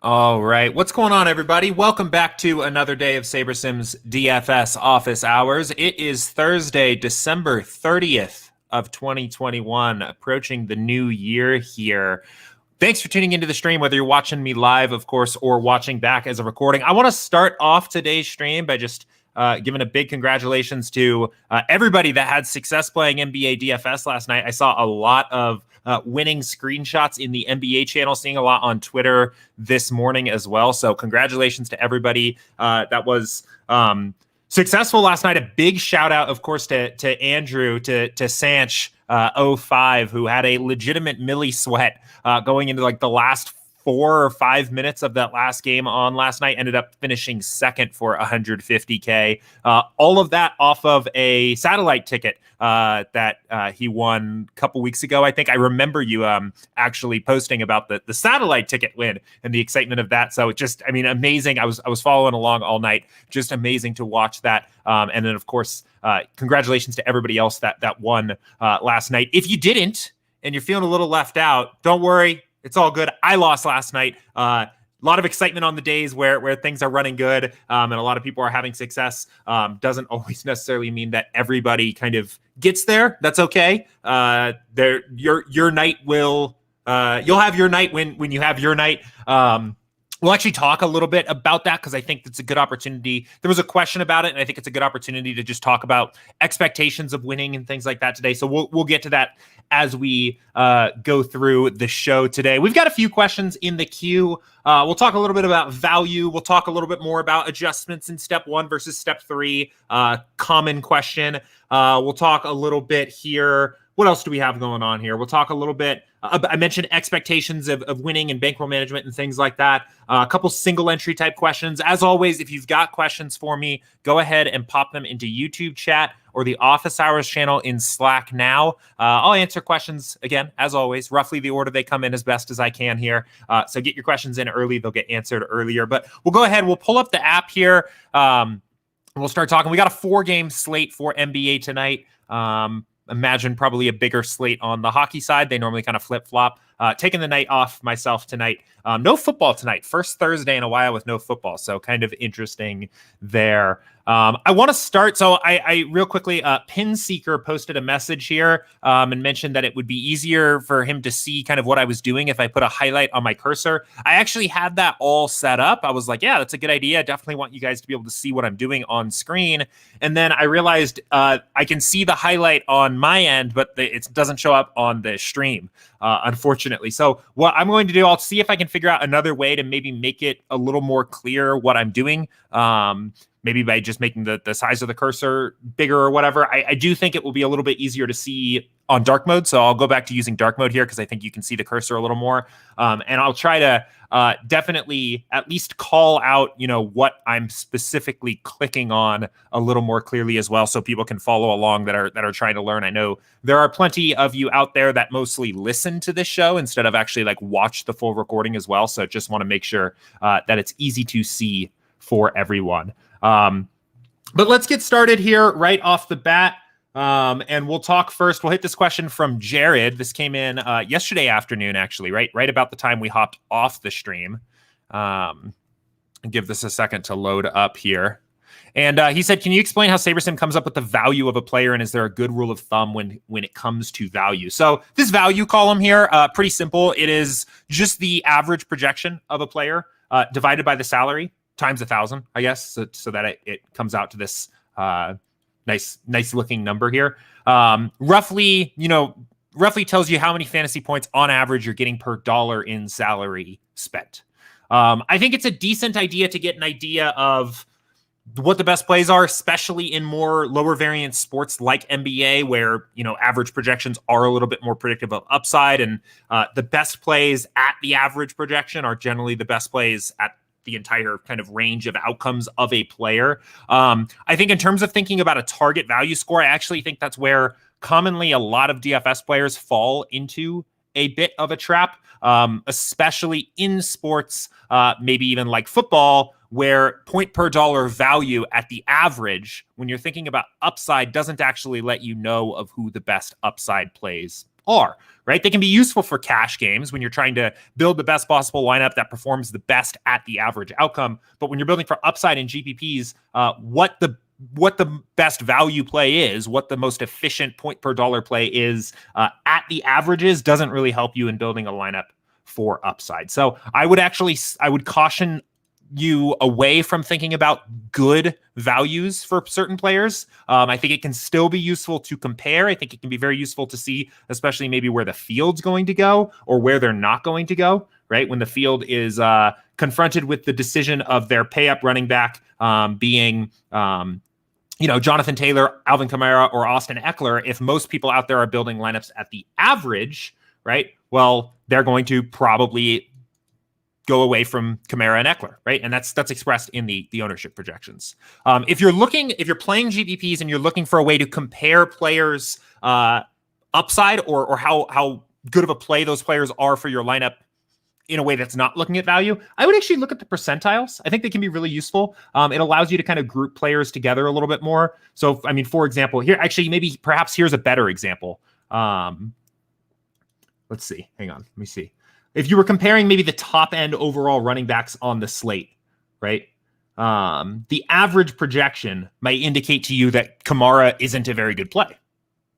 All right. What's going on, everybody? Welcome back to another day of SaberSim's DFS Office Hours. It is Thursday, December 30th of 2021, approaching the new year here. Thanks for tuning into the stream, whether you're watching me live, of course, or watching back as a recording. I want to start off today's stream by just giving a big congratulations to everybody that had success playing NBA DFS last night. I saw a lot of winning screenshots in the NBA channel, seeing a lot on Twitter this morning as well. So congratulations to everybody that was successful last night. A big shout out, of course, to Andrew, to Sanch 05, who had a legitimate milli sweat going into like the last 4 or 5 minutes of that last game on last night, ended up finishing second for 150K. All of that off of a satellite ticket that he won a couple weeks ago. I think I remember you actually posting about the satellite ticket win and the excitement of that. So just, I mean, amazing. I was following along all night. Just amazing to watch that. And then, of course, congratulations to everybody else that won last night. If you didn't and you're feeling a little left out, don't worry. It's all good. I lost last night. A lot of excitement on the days where things are running good and a lot of people are having success. Doesn't always necessarily mean that everybody kind of gets there. That's okay. Your night will you'll have your night when you have your night. We'll actually talk a little bit about that because I think it's a good opportunity. There was a question about it, and I think it's a good opportunity to just talk about expectations of winning and things like that today. So we'll get to that as we go through the show today. We've got a few questions in the queue. We'll talk a little bit about value. We'll talk a little bit more about adjustments in step 1 versus step 3. Common question. We'll talk a little bit here. What else do we have going on here? We'll talk a little bit. I mentioned expectations of winning and bankroll management and things like that. A couple single entry type questions. As always, if you've got questions for me, go ahead and pop them into YouTube chat or the Office Hours channel in Slack now. I'll answer questions, again, as always, roughly the order they come in as best as I can here. So get your questions in early. They'll get answered earlier. But we'll go ahead. We'll pull up the app here. We'll start talking. We got a 4-game slate for NBA tonight. Imagine probably a bigger slate on the hockey side. They normally kind of flip-flop. Taking the night off myself tonight. No football tonight. First Thursday in a while with no football. So kind of interesting there. I want to start. So I real quickly, Pin Seeker posted a message here and mentioned that it would be easier for him to see kind of what I was doing if I put a highlight on my cursor. I actually had that all set up. I was like, yeah, that's a good idea. I definitely want you guys to be able to see what I'm doing on screen. And then I realized I can see the highlight on my end, but it doesn't show up on the stream, unfortunately. So what I'm going to do, I'll see if I can figure out another way to maybe make it a little more clear what I'm doing. Maybe by just making the size of the cursor bigger or whatever. I do think it will be a little bit easier to see on dark mode. So I'll go back to using dark mode here because I think you can see the cursor a little more. And I'll try to definitely at least call out, what I'm specifically clicking on a little more clearly as well, so people can follow along that are trying to learn. I know there are plenty of you out there that mostly listen to this show instead of actually like watch the full recording as well. So just want to make sure that it's easy to see for everyone. But let's get started here right off the bat. And we'll talk first. We'll hit this question from Jared. This came in yesterday afternoon, actually, right about the time we hopped off the stream. Give this a second to load up here. And he said, can you explain how SaberSim comes up with the value of a player, and is there a good rule of thumb when it comes to value? So this value column here, pretty simple. It is just the average projection of a player divided by the salary times 1,000, I guess, so that it comes out to this nice looking number here. Roughly tells you how many fantasy points on average you're getting per dollar in salary spent. I think it's a decent idea to get an idea of what the best plays are, especially in more lower variance sports like NBA, where, average projections are a little bit more predictive of upside. And the best plays at the average projection are generally the best plays at the entire kind of range of outcomes of a player. I think in terms of thinking about a target value score, I actually think that's where commonly a lot of DFS players fall into a bit of a trap, especially in sports, maybe even like football, where point per dollar value at the average, when you're thinking about upside, doesn't actually let you know of who the best upside plays are, right? They can be useful for cash games when you're trying to build the best possible lineup that performs the best at the average outcome. But when you're building for upside in GPPs, what the best value play is, what the most efficient point per dollar play is at the averages doesn't really help you in building a lineup for upside. So I would caution you away from thinking about good values for certain players. I think it can still be useful to compare. I think it can be very useful to see, especially maybe where the field's going to go or where they're not going to go, right? When the field is confronted with the decision of their pay-up running back being Jonathan Taylor, Alvin Kamara, or Austin Eckler, if most people out there are building lineups at the average, right? Well, they're going to probably go away from Kamara and Eckler, right? And that's expressed in the ownership projections. If you're playing GPPs and you're looking for a way to compare players' upside or how good of a play those players are for your lineup in a way that's not looking at value, I would actually look at the percentiles. I think they can be really useful. It allows you to kind of group players together a little bit more. So, I mean, for example, here, actually, perhaps here's a better example. Let's see. Hang on. Let me see. If you were comparing maybe the top end overall running backs on the slate, right? The average projection might indicate to you that Kamara isn't a very good play,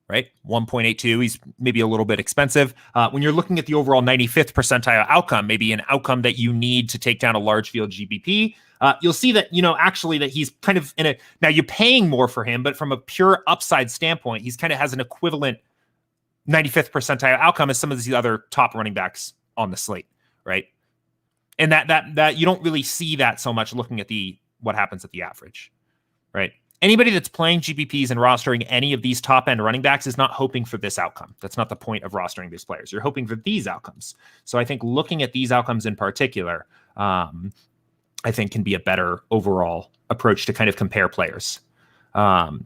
right? 1.82, he's maybe a little bit expensive. When you're looking at the overall 95th percentile outcome, maybe an outcome that you need to take down a large field GPP, you'll see that, actually that he's kind of now you're paying more for him, but from a pure upside standpoint, he's kind of has an equivalent 95th percentile outcome as some of these other top running backs on the slate, right? And that you don't really see that so much looking at what happens at the average, right? Anybody that's playing GPPs and rostering any of these top end running backs is not hoping for this outcome. That's not the point of rostering these players. You're hoping for these outcomes. So I think looking at these outcomes in particular, I think can be a better overall approach to kind of compare players. I've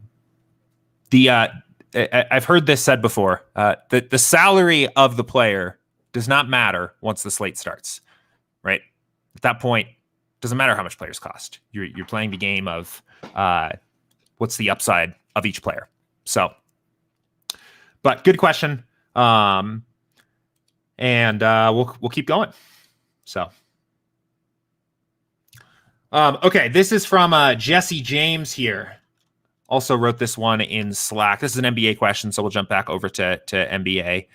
heard this said before, that the salary of the player does not matter once the slate starts, right? At that point, doesn't matter how much players cost. You're playing the game of what's the upside of each player. So, but good question, and we'll keep going. So, okay, this is from Jesse James here. Also wrote this one in Slack. This is an NBA question, so we'll jump back over to NBA.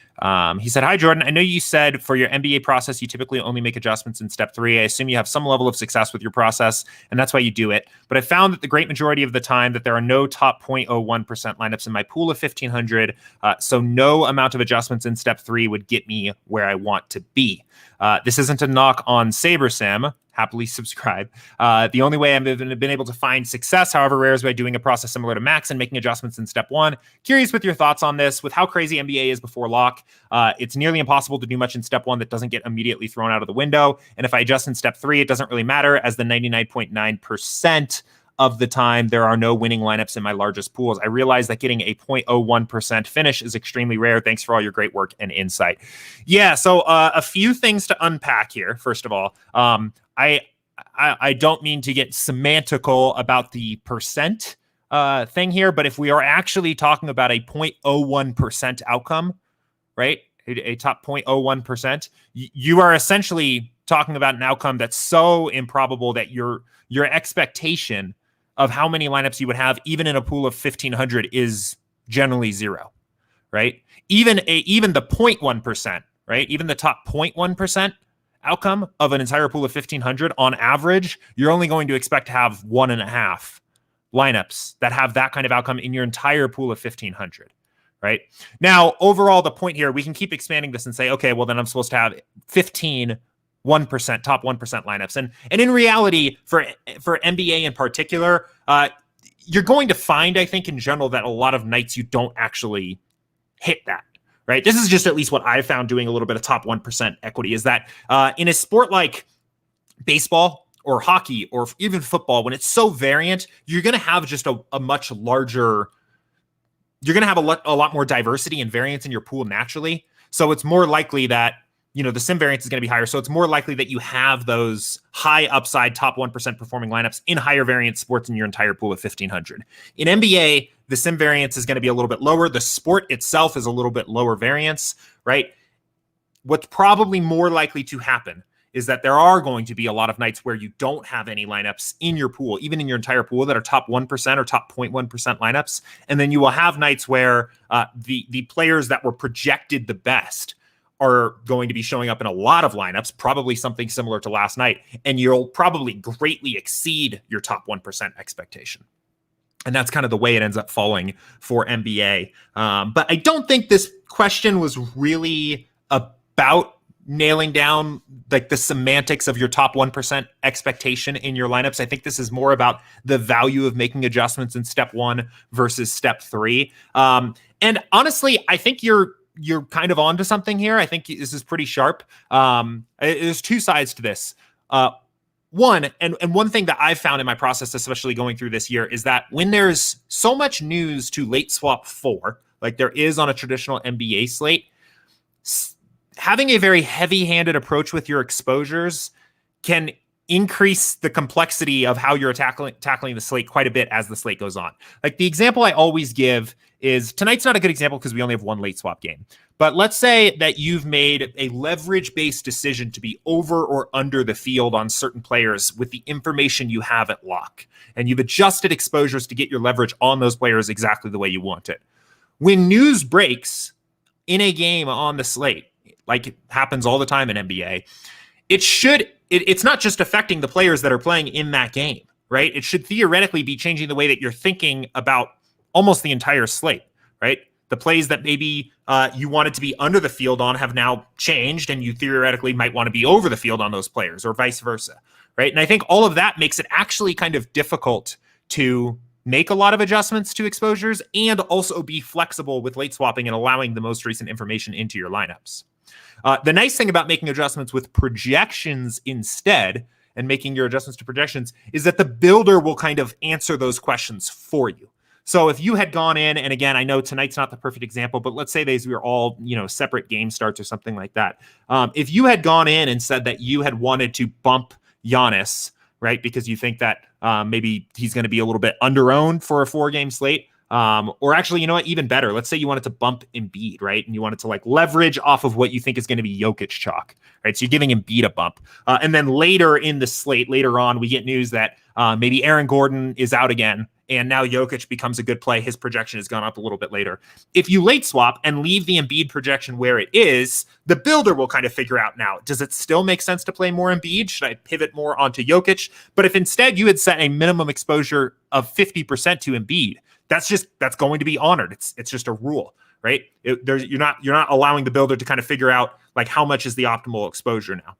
He said, "Hi, Jordan. I know you said for your NBA process, you typically only make adjustments in step 3. I assume you have some level of success with your process, and that's why you do it. But I found that the great majority of the time that there are no top 0.01% lineups in my pool of 1,500, so no amount of adjustments in step 3 would get me where I want to be. This isn't a knock on SaberSim. Happily subscribe. The only way I've been able to find success, however rare, is by doing a process similar to Max and making adjustments in step 1. Curious with your thoughts on this. With how crazy NBA is before lock, it's nearly impossible to do much in step 1 that doesn't get immediately thrown out of the window. And if I adjust in step 3, it doesn't really matter, as the 99.9% of the time there are no winning lineups in my largest pools. I realize that getting a 0.01% finish is extremely rare. Thanks for all your great work and insight." Yeah, so a few things to unpack here. First of all, I don't mean to get semantical about the percent thing here, but if we are actually talking about a 0.01% outcome, right, a top 0.01%, you are essentially talking about an outcome that's so improbable that your expectation of how many lineups you would have, even in a pool of 1,500, is generally zero, right? Even the 0.1%, right? Even the top 0.1% outcome of an entire pool of 1,500, on average, you're only going to expect to have 1.5 lineups that have that kind of outcome in your entire pool of 1,500, right? Now, overall, the point here, we can keep expanding this and say, okay, well, then I'm supposed to have 1% top 1% lineups. And in reality, for NBA in particular, you're going to find, I think, in general, that a lot of nights you don't actually hit that, right? This is just at least what I've found doing a little bit of top 1% equity, is that in a sport like baseball or hockey or even football, when it's so variant, you're going to have just a much larger, you're going to have a lot more diversity and variance in your pool naturally. So it's more likely that the sim variance is going to be higher. So it's more likely that you have those high upside top 1% performing lineups in higher variance sports in your entire pool of 1,500. In NBA, the sim variance is going to be a little bit lower. The sport itself is a little bit lower variance, right? What's probably more likely to happen is that there are going to be a lot of nights where you don't have any lineups in your pool, even in your entire pool, that are top 1% or top 0.1% lineups. And then you will have nights where the players that were projected the best are going to be showing up in a lot of lineups, probably something similar to last night, and you'll probably greatly exceed your top 1% expectation. And that's kind of the way it ends up falling for NBA. But I don't think this question was really about nailing down like the semantics of your top 1% expectation in your lineups. I think this is more about the value of making adjustments in step 1 versus step 3. And honestly, I think you're kind of onto something here. I think this is pretty sharp. There's two sides to this. One thing that I've found in my process, especially going through this year, is that when there's so much news to late swap 4, like there is on a traditional NBA slate, having a very heavy-handed approach with your exposures can increase the complexity of how you're tackling the slate quite a bit as the slate goes on. Like the example I always give is, tonight's not a good example because we only have one late swap game. But let's say that you've made a leverage-based decision to be over or under the field on certain players with the information you have at lock. And you've adjusted exposures to get your leverage on those players exactly the way you want it. When news breaks in a game on the slate, like it happens all the time in NBA, it's not just affecting the players that are playing in that game, right? It should theoretically be changing the way that you're thinking about almost the entire slate, right? The plays that maybe you wanted to be under the field on have now changed, and you theoretically might want to be over the field on those players, or vice versa, right? And I think all of that makes it actually kind of difficult to make a lot of adjustments to exposures and also be flexible with late swapping and allowing the most recent information into your lineups. The nice thing about making adjustments with projections instead, and making your adjustments to projections, is that the builder will kind of answer those questions for you. So if you had gone in, and again, I know tonight's not the perfect example, but let's say these were all, separate game starts or something like that. If you had gone in and said that you had wanted to bump Giannis, right, because you think that maybe he's going to be a little bit under-owned for a 4-game slate, or actually, you know what, even better, let's say you wanted to bump Embiid, right? And you wanted to like leverage off of what you think is going to be Jokic chalk, right? So you're giving Embiid a bump. And then later in the slate, later on, we get news that maybe Aaron Gordon is out again, and now Jokic becomes a good play. His projection has gone up a little bit later. If you late swap and leave the Embiid projection where it is, the builder will kind of figure out now, does it still make sense to play more Embiid? Should I pivot more onto Jokic? But if instead you had set a minimum exposure of 50% to Embiid, that's going to be honored. It's just a rule, right? You're not allowing the builder to kind of figure out like how much is the optimal exposure now.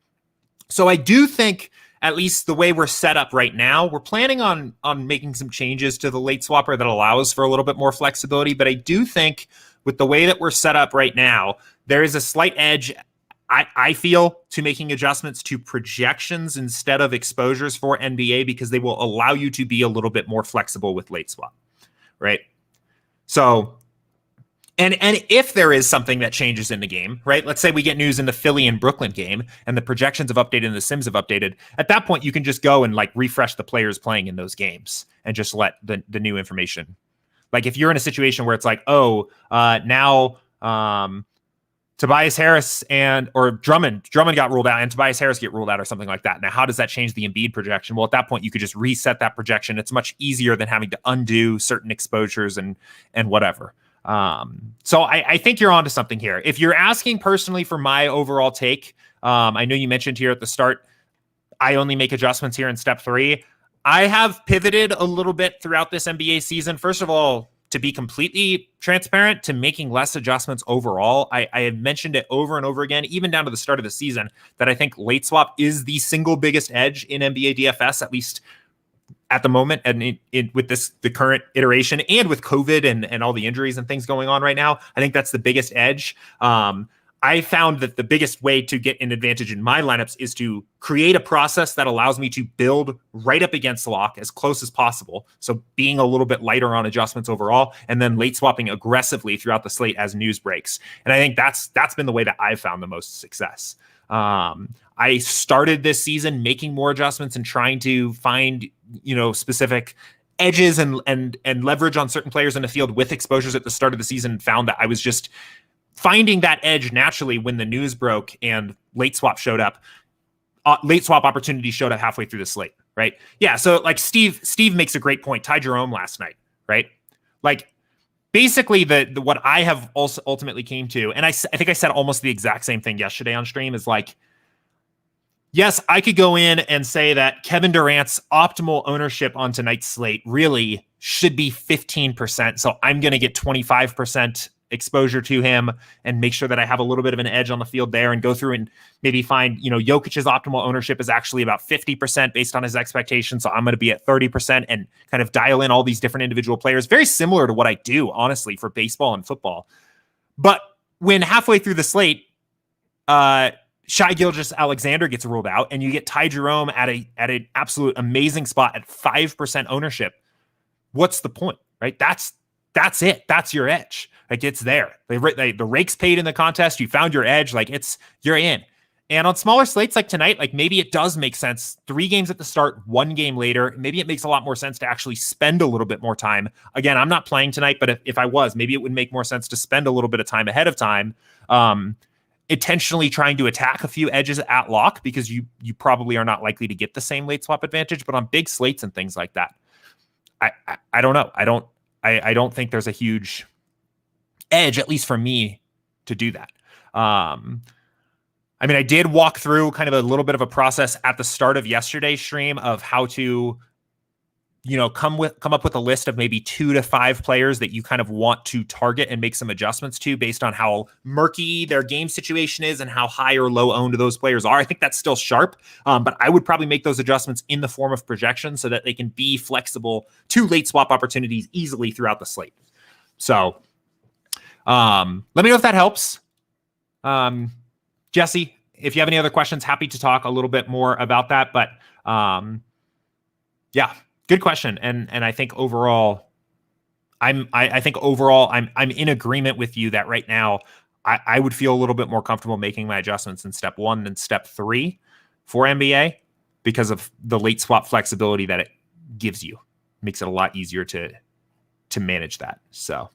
So I do think, at least the way we're set up right now, we're planning on making some changes to the late swapper that allows for a little bit more flexibility. But I do think with the way that we're set up right now, there is a slight edge, I feel, to making adjustments to projections instead of exposures for NBA, because they will allow you to be a little bit more flexible with late swap, right? So, and if there is something that changes in the game, right? Let's say we get news in the Philly and Brooklyn game and the projections have updated and the sims have updated. At that point, you can just go and like refresh the players playing in those games and just let the new information. Like if you're in a situation where it's like, now Tobias Harris or Drummond got ruled out and Tobias Harris get ruled out or something like that. Now, how does that change the Embiid projection? Well, at that point, you could just reset that projection. It's much easier than having to undo certain exposures and whatever. So I think you're onto something here. If you're asking personally for my overall take, I know you mentioned here at the start, I only make adjustments here in step 3. I have pivoted a little bit throughout this NBA season. First of all, to be completely transparent, to making less adjustments overall. I have mentioned it over and over again, even down to the start of the season, that I think late swap is the single biggest edge in NBA DFS, at least at the moment, and with the current iteration, and with COVID and all the injuries and things going on right now. I think that's the biggest edge. I found that the biggest way to get an advantage in my lineups is to create a process that allows me to build right up against lock as close as possible. So being a little bit lighter on adjustments overall, and then late swapping aggressively throughout the slate as news breaks. And I think that's been the way that I've found the most success. I started this season making more adjustments and trying to find, specific edges and leverage on certain players in the field with exposures at the start of the season, and found that I was just finding that edge naturally when the news broke and late swap showed up. Late swap opportunities showed up halfway through the slate, right? Yeah, so like Steve makes a great point. Ty Jerome last night, right? Like basically the what I have also ultimately came to, and I think I said almost the exact same thing yesterday on stream, is like, yes, I could go in and say that Kevin Durant's optimal ownership on tonight's slate really should be 15%. So I'm going to get 25% exposure to him and make sure that I have a little bit of an edge on the field there, and go through and maybe find, Jokic's optimal ownership is actually about 50% based on his expectations. So I'm going to be at 30% and kind of dial in all these different individual players. Very similar to what I do, honestly, for baseball and football. But when halfway through the slate, Shai Gilgeous-Alexander gets ruled out, and you get Ty Jerome at an absolute amazing spot at 5% ownership. What's the point, right? That's it. That's your edge. Like, it's there. The rakes paid in the contest. You found your edge. Like, you're in. And on smaller slates like tonight, like maybe it does make sense. 3 games at the start, 1 game later. Maybe it makes a lot more sense to actually spend a little bit more time. Again, I'm not playing tonight, but if I was, maybe it would make more sense to spend a little bit of time ahead of time, intentionally trying to attack a few edges at lock, because you probably are not likely to get the same late swap advantage. But on big slates and things like that, I don't know. I don't think there's a huge edge, at least for me, to do that. I did walk through kind of a little bit of a process at the start of yesterday's stream of how to, come up with a list of maybe 2 to 5 players that you kind of want to target and make some adjustments to based on how murky their game situation is and how high or low owned those players are. I think that's still sharp, but I would probably make those adjustments in the form of projections so that they can be flexible to late swap opportunities easily throughout the slate. So let me know if that helps. Jesse, if you have any other questions, happy to talk a little bit more about that. But yeah, good question. And I think overall, I'm in agreement with you that right now I would feel a little bit more comfortable making my adjustments in step 1 than step 3 for NBA, because of the late swap flexibility that it gives you. Makes it a lot easier to manage that. So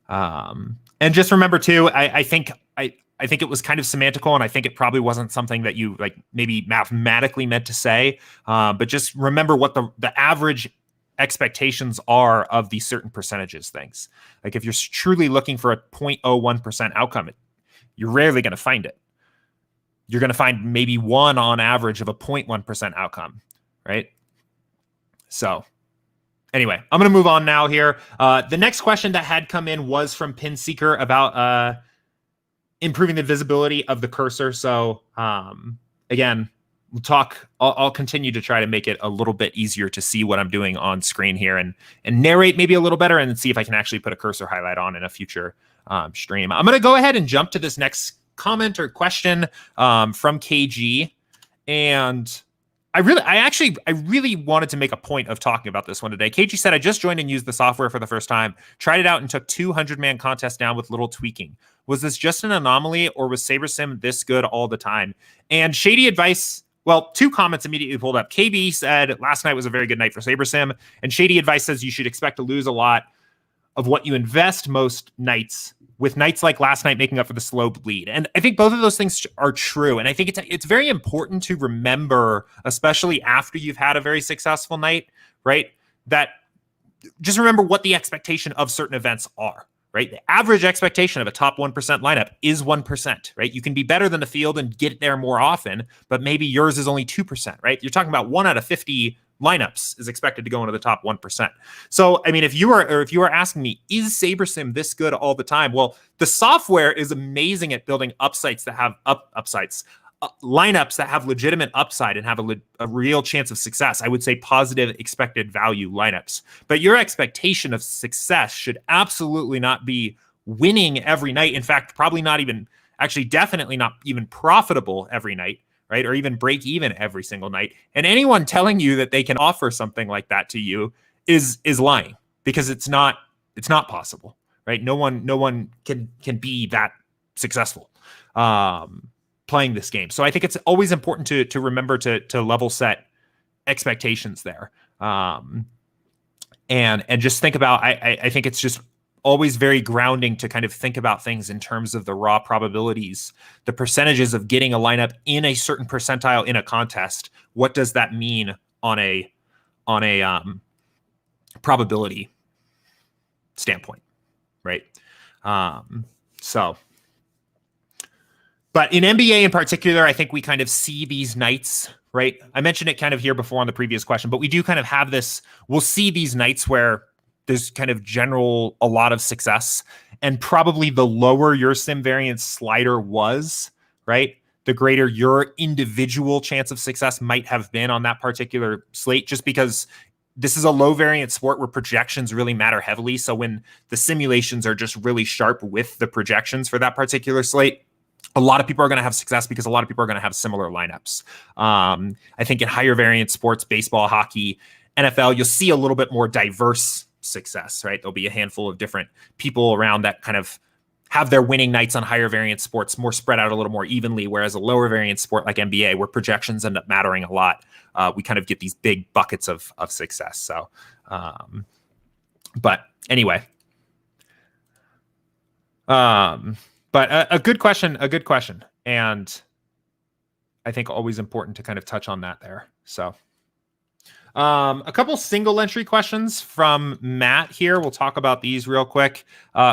and just remember too, I think it was kind of semantical, and I think it probably wasn't something that you like maybe mathematically meant to say. But just remember what the average expectations are of these certain percentages things. Like if you're truly looking for a 0.01% outcome, you're rarely going to find it. You're going to find maybe one on average of a 0.1% outcome, right? So anyway, I'm going to move on now here. The next question that had come in was from Pin Seeker about improving the visibility of the cursor. So again, we'll talk. I'll continue to try to make it a little bit easier to see what I'm doing on screen here, and narrate maybe a little better, and see if I can actually put a cursor highlight on in a future stream. I'm going to go ahead and jump to this next comment or question from KG, and I really wanted to make a point of talking about this one today. KG said, I just joined and used the software for the first time, tried it out, and took 200-man contests down with little tweaking. Was this just an anomaly, or was SaberSim this good all the time? And shady advice, well, 2 comments immediately pulled up. KB said, last night was a very good night for SaberSim. And shady advice says you should expect to lose a lot of what you invest most nights, with nights like last night making up for the slow bleed. And I think both of those things are true. And I think it's very important to remember, especially after you've had a very successful night, right? That just remember what the expectation of certain events are, right? The average expectation of a top 1% lineup is 1%, right? You can be better than the field and get there more often, but maybe yours is only 2%, right? You're talking about 1 out of 50 lineups is expected to go into the top 1%. So, if you are asking me, is SaberSim this good all the time? Well, the software is amazing at building lineups that have legitimate upside and have a real chance of success. I would say positive expected value lineups. But your expectation of success should absolutely not be winning every night. In fact, probably not even actually definitely not even profitable every night, right? Or even break even every single night. And anyone telling you that they can offer something like that to you is lying, because it's not possible, right? No one can be that successful playing this game. So I think it's always important to remember to level set expectations there. And just think about, I think it's just always very grounding to kind of think about things in terms of the raw probabilities, the percentages of getting a lineup in a certain percentile in a contest. What does that mean on a probability standpoint, right? But in NBA in particular, I think we kind of see these nights, right? I mentioned it kind of here before on the previous question, but we do kind of have this, we'll see these nights where there's kind of a lot of success, and probably the lower your sim variance slider was, right, the greater your individual chance of success might have been on that particular slate, just because this is a low variance sport where projections really matter heavily. So when the simulations are just really sharp with the projections for that particular slate, a lot of people are going to have success because a lot of people are going to have similar lineups. I think in higher variance sports, baseball, hockey, NFL, you'll see a little bit more diverse success, right? There'll be a handful of different people around that kind of have their winning nights on higher variance sports more spread out a little more evenly, whereas a lower variance sport like NBA, where projections end up mattering a lot, we kind of get these big buckets of success. So, but anyway, but a good question, and I think always important to kind of touch on that there. So, a couple single entry questions from Matt here. We'll talk about these real quick.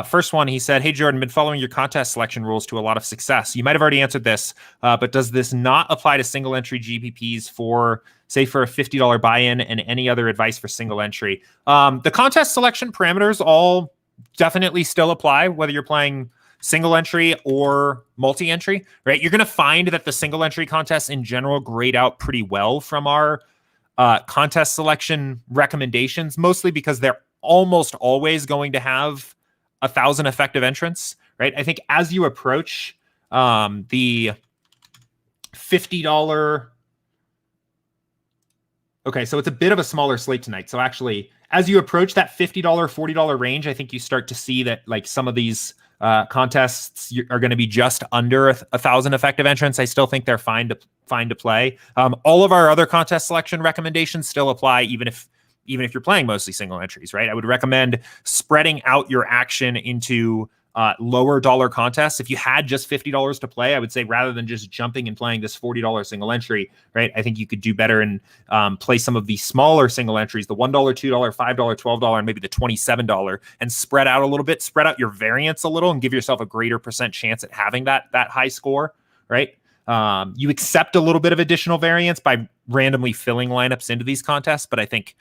First one, he said, "Hey Jordan, been following your contest selection rules to a lot of success. You might have already answered this, but does this not apply to single entry GPPs for a $50 buy-in, and any other advice for single entry?" The contest selection parameters all definitely still apply, whether you're playing single entry or multi-entry, right? You're going to find that the single entry contests in general grade out pretty well from our contest selection recommendations, mostly because they're almost always going to have 1,000 effective entrants, right? I think as you approach the $50, okay, so it's a bit of a smaller slate tonight. So actually, as you approach that $50, $40 range, I think you start to see that like some of these contests are going to be just under 1,000 effective entrants. I still think they're fine to play. All of our other contest selection recommendations still apply, even if you're playing mostly single entries, right? I would recommend spreading out your action into lower dollar contests. If you had just $50 to play, I would say rather than just jumping and playing this $40 single entry, right? I think you could do better and play some of these smaller single entries, the $1, $2, $5, $12, and maybe the $27, and spread out a little bit, spread out your variance a little, and give yourself a greater percent chance at having that high score, right? You accept a little bit of additional variance by randomly filling lineups into these contests, but I think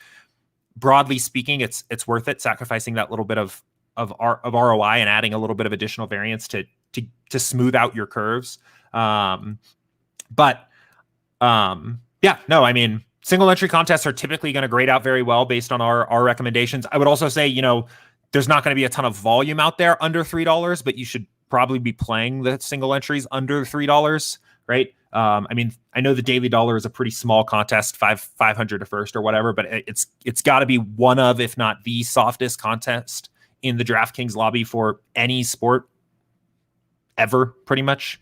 broadly speaking, it's worth it, sacrificing that little bit of ROI and adding a little bit of additional variance to smooth out your curves. Yeah, no, I mean, single entry contests are typically going to grade out very well based on our recommendations. I would also say, there's not going to be a ton of volume out there under $3, but you should probably be playing the single entries under $3, right? I mean, I know the Daily Dollar is a pretty small contest, 500 to first or whatever, but it's got to be one of, if not the softest contest in the DraftKings lobby for any sport ever, pretty much.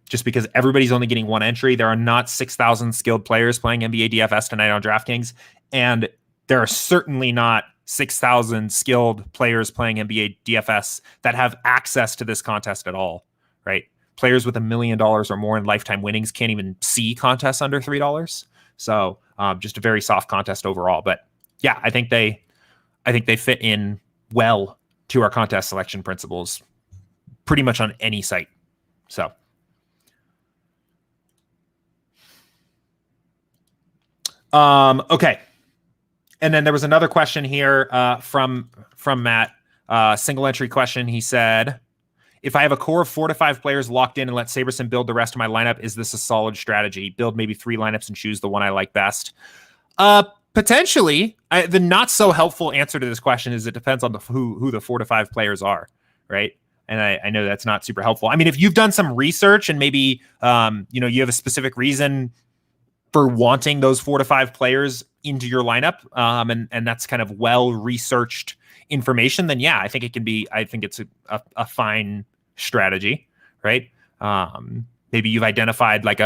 Just because everybody's only getting one entry. There are not 6,000 skilled players playing NBA DFS tonight on DraftKings, and there are certainly not 6,000 skilled players playing NBA DFS that have access to this contest at all, right? Players with $1 million or more in lifetime winnings can't even see contests under $3. So just a very soft contest overall. But yeah, I think they fit in well to our contest selection principles pretty much on any site. So okay. And then there was another question here from Matt, single entry question. He said, "If I have a core of 4 to 5 players locked in and let SaberSim build the rest of my lineup, is this a solid strategy? Build maybe 3 lineups and choose the one I like best?" Potentially. The not so helpful answer to this question is it depends on who the 4 to 5 players are, right? And I know that's not super helpful. I mean, if you've done some research and maybe, you have a specific reason for wanting those 4 to 5 players into your lineup, and that's kind of well-researched information, then yeah, I think it's a fine strategy, right? Maybe you've identified like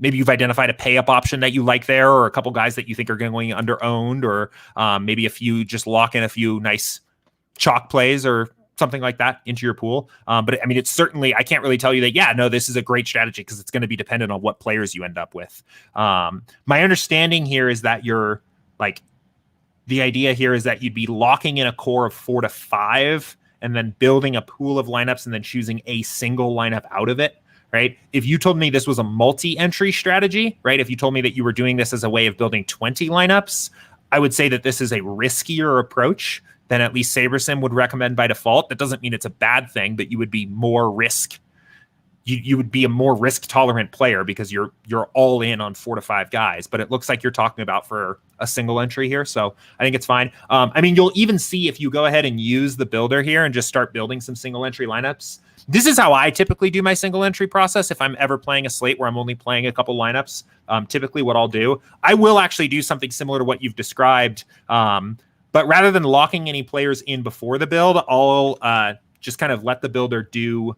maybe you've identified a pay-up option that you like there, or a couple guys that you think are going under-owned, or maybe just lock in a few nice chalk plays or something like that into your pool. But I mean, it's certainly, I can't really tell you that, yeah, no, this is a great strategy, because it's going to be dependent on what players you end up with. My understanding here is that the idea here is that you'd be locking in a core of 4 to 5 and then building a pool of lineups and then choosing a single lineup out of it, right? If you told me this was a multi-entry strategy, right? If you told me that you were doing this as a way of building 20 lineups, I would say that this is a riskier approach than at least SaberSim would recommend by default. That doesn't mean it's a bad thing, but you would be more risk. You would be a more risk tolerant player because you're all in on 4 to 5 guys. But it looks like you're talking about for a single entry here, so I think it's fine. I mean, you'll even see if you go ahead and use the builder here and just start building some single entry lineups. This is how I typically do my single entry process. If I'm ever playing a slate where I'm only playing a couple lineups, typically what I'll do, I will actually do something similar to what you've described. But rather than locking any players in before the build, I'll just kind of let the builder do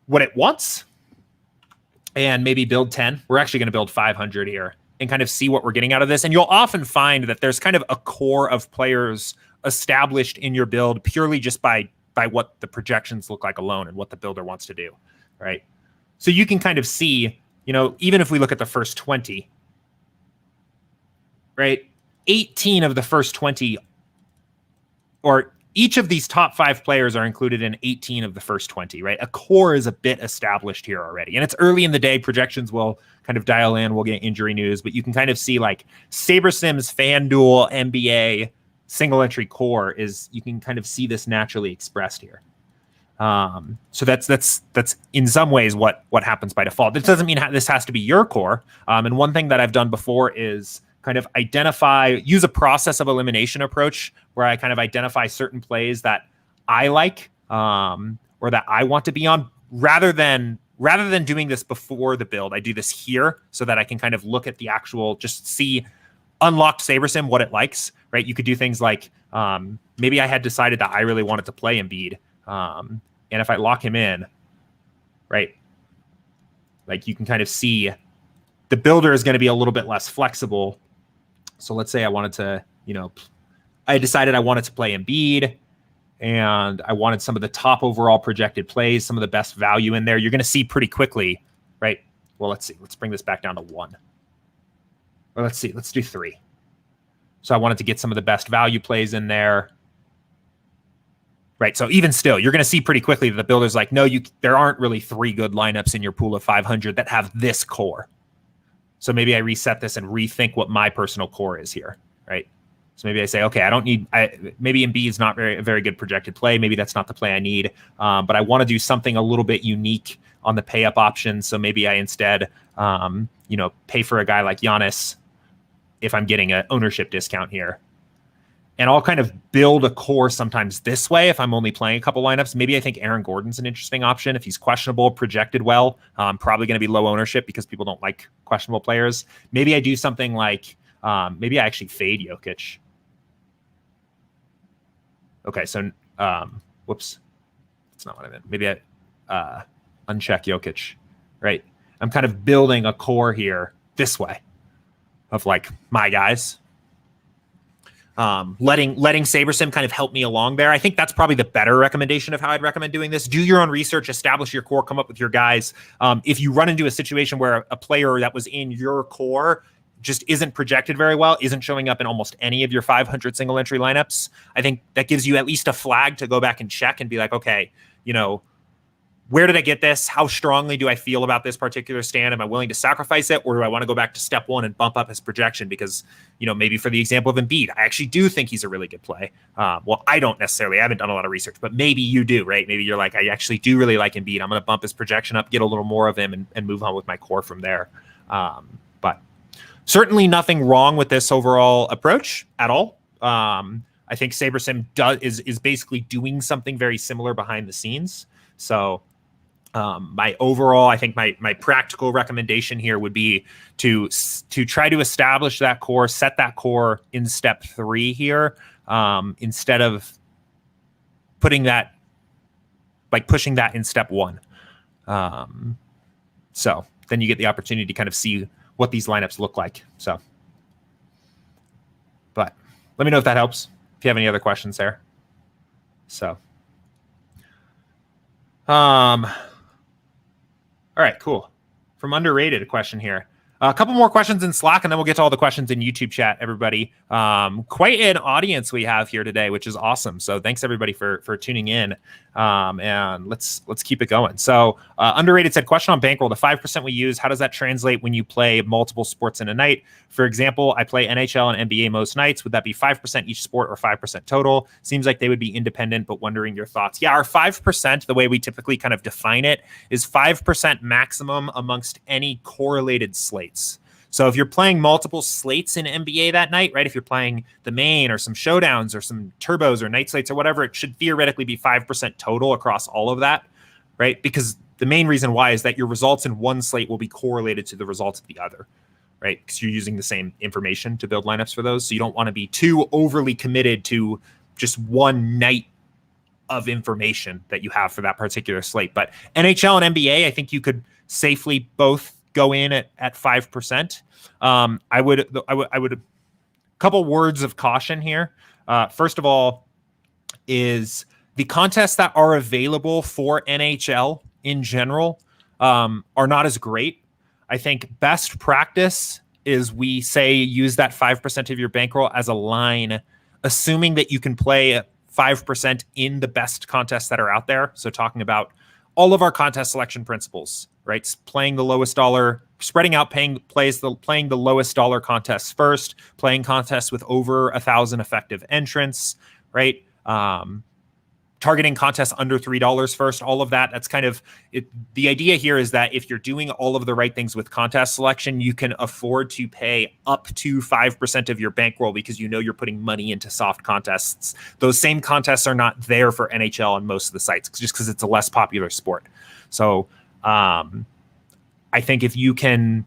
what it wants and maybe build 10. We're actually going to build 500 here and kind of see what we're getting out of this. And you'll often find that there's kind of a core of players established in your build purely just by what the projections look like alone and what the builder wants to do, right? So you can kind of see, even if we look at the first 20, right? 18 of the first 20, or each of these top 5 players are included in 18 of the first 20, right? A core is a bit established here already. And it's early in the day. Projections will kind of dial in. We'll get injury news. But you can kind of see like SaberSim's FanDuel NBA single entry core you can kind of see this naturally expressed here. So that's in some ways what happens by default. This doesn't mean this has to be your core. And one thing that I've done before is kind of use a process of elimination approach where I kind of identify certain plays that I like, or that I want to be on, rather than doing this before the build. I do this here so that I can kind of look at the actual, just see unlocked SaberSim, what it likes, right? You could do things like, maybe I had decided that I really wanted to play Embiid. And if I lock him in, right, like you can kind of see the builder is going to be a little bit less flexible. So let's say I wanted to, I decided I wanted to play Embiid and I wanted some of the top overall projected plays, some of the best value in there. You're going to see pretty quickly, right? Well, let's see. Let's bring this back down to 1. Or let's see. Let's do 3. So I wanted to get some of the best value plays in there. Right. So even still, you're going to see pretty quickly that the builder's like, no, there aren't really 3 good lineups in your pool of 500 that have this core. So maybe I reset this and rethink what my personal core is here, right? So maybe I say, okay, maybe Embiid is not a very good projected play. Maybe that's not the play I need, but I want to do something a little bit unique on the pay up option. So maybe I instead, pay for a guy like Giannis if I'm getting an ownership discount here. And I'll kind of build a core sometimes this way if I'm only playing a couple lineups. Maybe I think Aaron Gordon's an interesting option. If he's questionable, projected well, probably going to be low ownership because people don't like questionable players. Maybe I do something like, maybe I actually fade Jokic. Okay, so, whoops. That's not what I meant. Maybe I uncheck Jokic, right? I'm kind of building a core here this way of like my guys. Letting SaberSim kind of help me along there. I think that's probably the better recommendation of how I'd recommend doing this. Do your own research, establish your core, come up with your guys. If you run into a situation where a player that was in your core just isn't projected very well, isn't showing up in almost any of your 500 single entry lineups, I think that gives you at least a flag to go back and check and be like, okay, where did I get this? How strongly do I feel about this particular stand? Am I willing to sacrifice it? Or do I want to go back to step 1 and bump up his projection? Because, maybe for the example of Embiid, I actually do think he's a really good play. Well, I don't necessarily. I haven't done a lot of research, but maybe you do, right? Maybe you're like, I actually do really like Embiid. I'm going to bump his projection up, get a little more of him, and move on with my core from there. But certainly nothing wrong with this overall approach at all. I think SaberSim is basically doing something very similar behind the scenes. So my overall, I think my practical recommendation here would be to try to establish that core, set that core in step 3 here, instead of pushing that in step 1. So then you get the opportunity to kind of see what these lineups look like. So, but let me know if that helps. If you have any other questions there. So, all right, cool. From Underrated, a question here. A couple more questions in Slack, and then we'll get to all the questions in YouTube chat, everybody. Quite an audience we have here today, which is awesome. So thanks, everybody, for tuning in. And let's keep it going. So Underrated said, question on bankroll. The 5% we use, how does that translate when you play multiple sports in a night? For example, I play NHL and NBA most nights. Would that be 5% each sport or 5% total? Seems like they would be independent, but wondering your thoughts. Yeah, our 5%, the way we typically kind of define it, is 5% maximum amongst any correlated slates. So if you're playing multiple slates in NBA that night, right? If you're playing the main or some showdowns or some turbos or night slates or whatever, it should theoretically be 5% total across all of that, right? Because the main reason why is that your results in one slate will be correlated to the results of the other, right? Because you're using the same information to build lineups for those. So you don't want to be too overly committed to just one night of information that you have for that particular slate. But NHL and NBA, I think you could safely both go in at 5%. I would couple words of caution here. First of all, is the contests that are available for NHL in general are not as great. I think best practice is we say use that 5% of your bankroll as a line, assuming that you can play 5% in the best contests that are out there. So talking about all of our contest selection principles, right? Playing the lowest dollar, spreading out, playing the lowest dollar contests first, playing contests with over 1,000 effective entrants, right? Targeting contests under $3 first, all of that. That's kind of it. The idea here is that if you're doing all of the right things with contest selection, you can afford to pay up to 5% of your bankroll because you know you're putting money into soft contests. Those same contests are not there for NHL on most of the sites just because it's a less popular sport. So I think if you can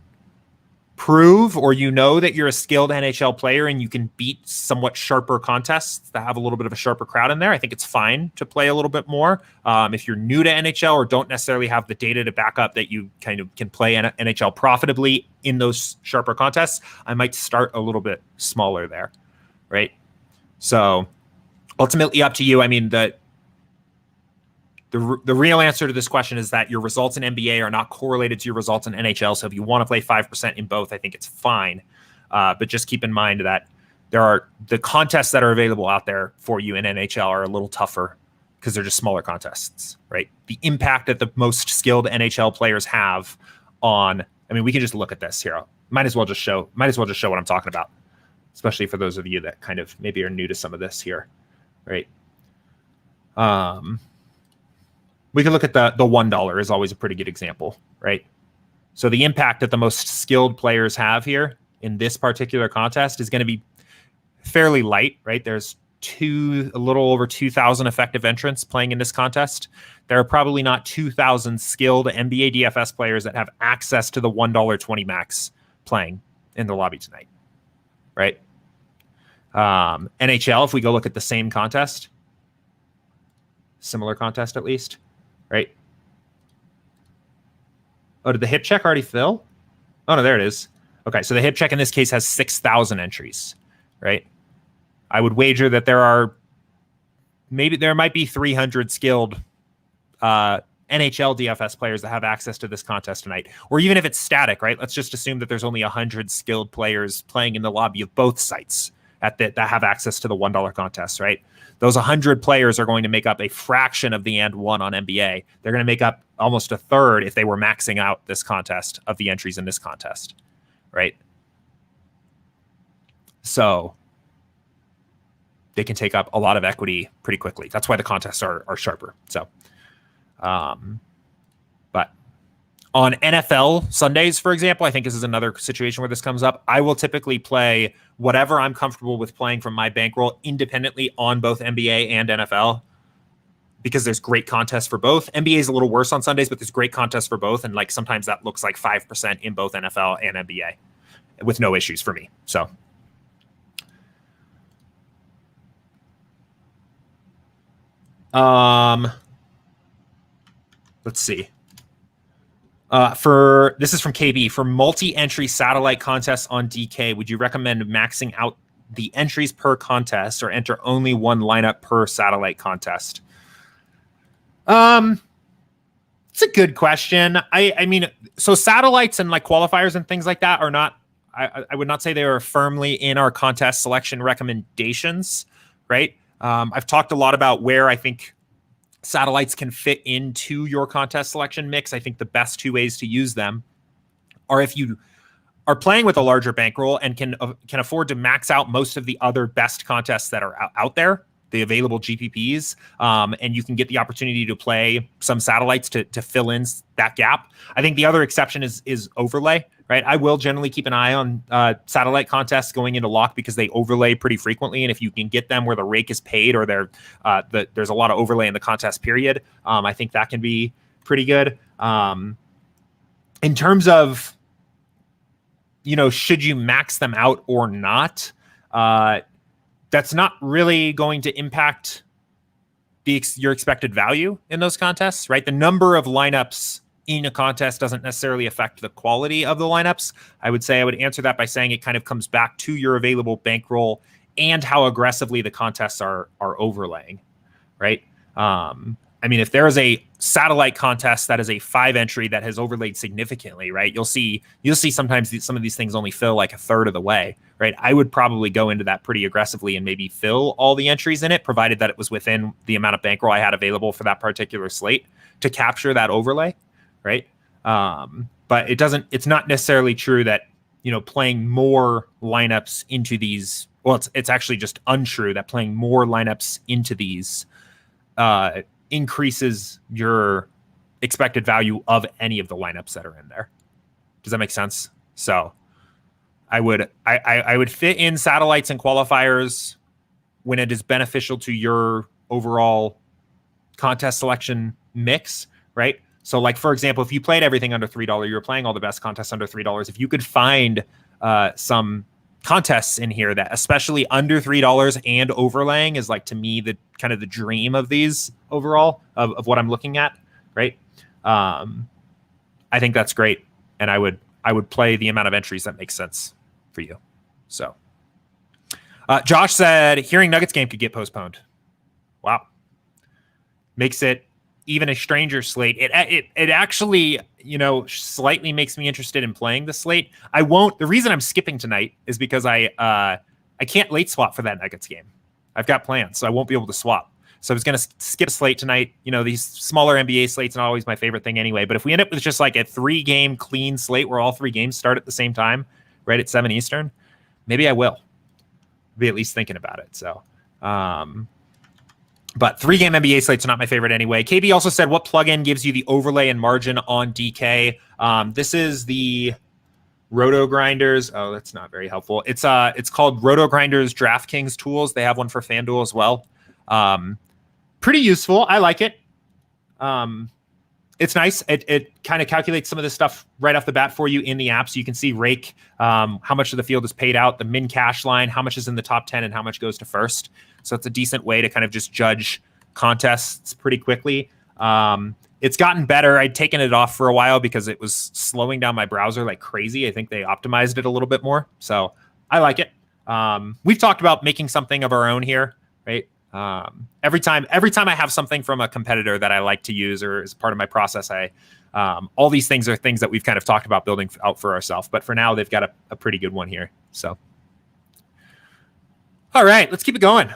prove or you know that you're a skilled NHL player and you can beat somewhat sharper contests that have a little bit of a sharper crowd in there, I think it's fine to play a little bit more. If you're new to NHL or don't necessarily have the data to back up that you kind of can play NHL profitably in those sharper contests, I might start a little bit smaller there, right? So ultimately up to you. I mean, the real answer to this question is that your results in NBA are not correlated to your results in NHL. So if you want to play 5% in both, I think it's fine. But just keep in mind that the contests that are available out there for you in NHL are a little tougher because they're just smaller contests, right? The impact that the most skilled NHL players have on, I mean, we can just look at this here. Might as well just show what I'm talking about, especially for those of you that kind of maybe are new to some of this here, right? We can look at the $1 is always a pretty good example, right? So the impact that the most skilled players have here in this particular contest is going to be fairly light, right? There's a little over 2,000 effective entrants playing in this contest. There are probably not 2,000 skilled NBA DFS players that have access to the $1.20 max playing in the lobby tonight, right? NHL, if we go look at the same contest, similar contest at least, right? Oh, did the hip check already fill? Oh, no, there it is. Okay, so the hip check in this case has 6,000 entries, right? I would wager that there might be 300 skilled NHL DFS players that have access to this contest tonight. Or even if it's static, right? Let's just assume that there's only 100 skilled players playing in the lobby of both sites that have access to the $1 contest, right? Those 100 players are going to make up a fraction of the and one on NBA. They're going to make up almost a third if they were maxing out this contest of the entries in this contest, right? So they can take up a lot of equity pretty quickly. That's why the contests are sharper. So, but On NFL Sundays, for example, I think this is another situation where this comes up. I will typically play whatever I'm comfortable with playing from my bankroll independently on both NBA and NFL, because there's great contests for both. NBA is a little worse on Sundays, but there's great contests for both. And like sometimes that looks like 5% in both NFL and NBA with no issues for me. So let's see. This is from KB. For multi-entry satellite contests on DK, would you recommend maxing out the entries per contest or enter only one lineup per satellite contest? It's a good question. I mean, so satellites and like qualifiers and things like that are not, I would not say they are firmly in our contest selection recommendations, right? I've talked a lot about where I think satellites can fit into your contest selection mix. I think the best two ways to use them are if you are playing with a larger bankroll and can afford to max out most of the other best contests that are out there, the available GPPs, and you can get the opportunity to play some satellites to fill in that gap. I think the other exception is overlay, right? I will generally keep an eye on satellite contests going into lock because they overlay pretty frequently, and if you can get them where the rake is paid or there's a lot of overlay in the contest period, I think that can be pretty good. In terms of, should you max them out or not? That's not really going to impact your expected value in those contests, right? The number of lineups in a contest doesn't necessarily affect the quality of the lineups. I would answer that by saying it kind of comes back to your available bankroll and how aggressively the contests are overlaying, right? I mean, if there is a satellite contest that is a 5 entry that has overlaid significantly, right? You'll see sometimes some of these things only fill like a third of the way, right? I would probably go into that pretty aggressively and maybe fill all the entries in it, provided that it was within the amount of bankroll I had available for that particular slate to capture that overlay, right? But it's not necessarily true that, playing more lineups into these, well, it's actually just untrue that playing more lineups into these, increases your expected value of any of the lineups that are in there. Does that make sense? So I would fit in satellites and qualifiers when it is beneficial to your overall contest selection mix, right? So like, for example, if you played everything under $3, you're playing all the best contests under $3. If you could find some contests in here that especially under $3 and overlaying is like, to me, the kind of the dream of these overall of what I'm looking at, right? I think that's great. And I would play the amount of entries that makes sense for you. So Josh said hearing Nuggets game could get postponed. Wow. Makes it even a stranger slate. It actually, slightly makes me interested in playing the slate. The reason I'm skipping tonight is because I can't late swap for that Nuggets game. I've got plans, so I won't be able to swap. So I was going to skip a slate tonight. These smaller NBA slates are always my favorite thing anyway. But if we end up with just like a 3-game clean slate where all 3 games start at the same time, right at 7 Eastern, maybe I will be at least thinking about it. So, but 3-game NBA slates are not my favorite anyway. KB also said, what plugin gives you the overlay and margin on DK? This is the RotoGrinders. Oh, that's not very helpful. It's called RotoGrinders DraftKings tools. They have one for FanDuel as well. Pretty useful. I like it. It's nice. It kind of calculates some of this stuff right off the bat for you in the app. So you can see rake, how much of the field is paid out, the min cash line, how much is in the top 10 and how much goes to first. So it's a decent way to kind of just judge contests pretty quickly. It's gotten better. I'd taken it off for a while because it was slowing down my browser like crazy. I think they optimized it a little bit more. So I like it. We've talked about making something of our own here, right? Every time I have something from a competitor that I like to use or as part of my process, all these things are things that we've kind of talked about building out for ourselves. But for now, they've got a pretty good one here. So, all right, let's keep it going.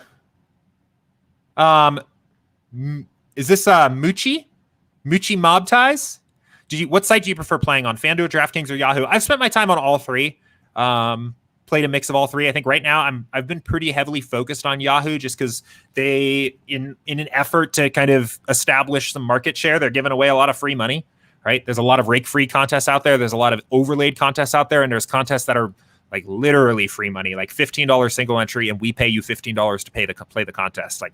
Is this Moochie Mob Ties? What site do you prefer playing on, FanDuel, DraftKings, or Yahoo? I've spent my time on all 3. Played a mix of all 3. I think right now I've been pretty heavily focused on Yahoo just because they, in an effort to kind of establish some market share, they're giving away a lot of free money, right? There's a lot of rake-free contests out there. There's a lot of overlaid contests out there, and there's contests that are like literally free money, like $15 single entry, and we pay you $15 to play the contest. Like,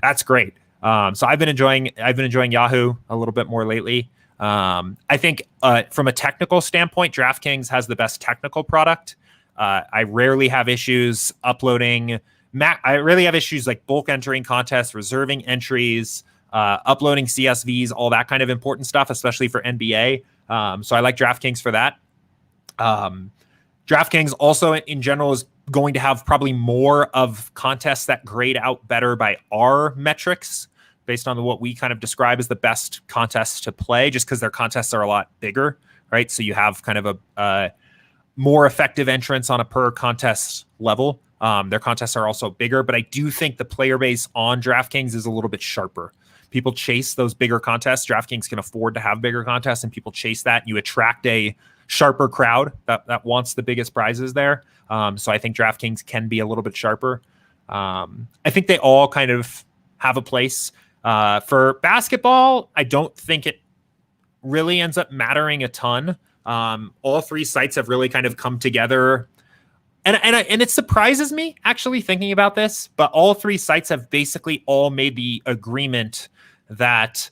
that's great. So I've been enjoying Yahoo a little bit more lately. I think from a technical standpoint, DraftKings has the best technical product. I rarely have issues uploading. I really have issues like bulk entering contests, reserving entries, uploading CSVs, all that kind of important stuff, especially for NBA. So I like DraftKings for that. DraftKings also in general is going to have probably more of contests that grade out better by our metrics based on what we kind of describe as the best contests to play, just because their contests are a lot bigger, right? So you have kind of a more effective entrance on a per contest level. Their contests are also bigger, but I do think the player base on DraftKings is a little bit sharper. People chase those bigger contests. DraftKings can afford to have bigger contests, and people chase that. You attract a sharper crowd that wants the biggest prizes there. So I think DraftKings can be a little bit sharper. I think they all kind of have a place. For basketball, I don't think it really ends up mattering a ton. All three sites have really kind of come together. And it surprises me actually thinking about this, but all three sites have basically all made the agreement that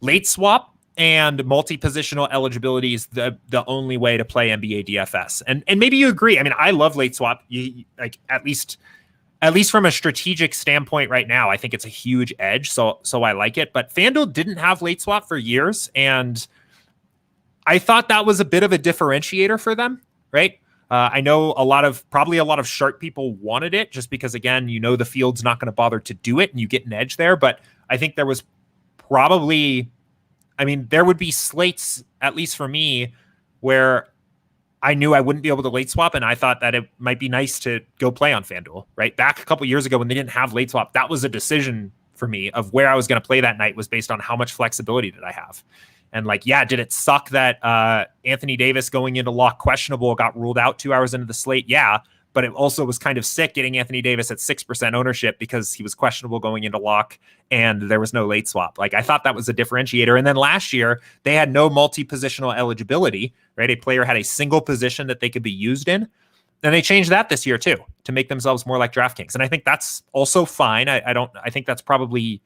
late swap and multi-positional eligibility is the only way to play NBA DFS. And maybe you agree. I mean, I love late swap. Like at least from a strategic standpoint right now, I think it's a huge edge. So I like it. But FanDuel didn't have late swap for years, and I thought that was a bit of a differentiator for them, right? I know probably a lot of sharp people wanted it just because, again, the field's not going to bother to do it and you get an edge there. But I think there was there would be slates, at least for me, where I knew I wouldn't be able to late swap, and I thought that it might be nice to go play on FanDuel, right? Back a couple years ago when they didn't have late swap, that was a decision for me of where I was going to play that night was based on how much flexibility did I have. And did it suck that Anthony Davis going into lock questionable got ruled out 2 hours into the slate? Yeah, but it also was kind of sick getting Anthony Davis at 6% ownership because he was questionable going into lock and there was no late swap. I thought that was a differentiator. And then last year, they had no multi-positional eligibility, right? A player had a single position that they could be used in. And they changed that this year too, to make themselves more like DraftKings. And I think that's also fine. I think that's probably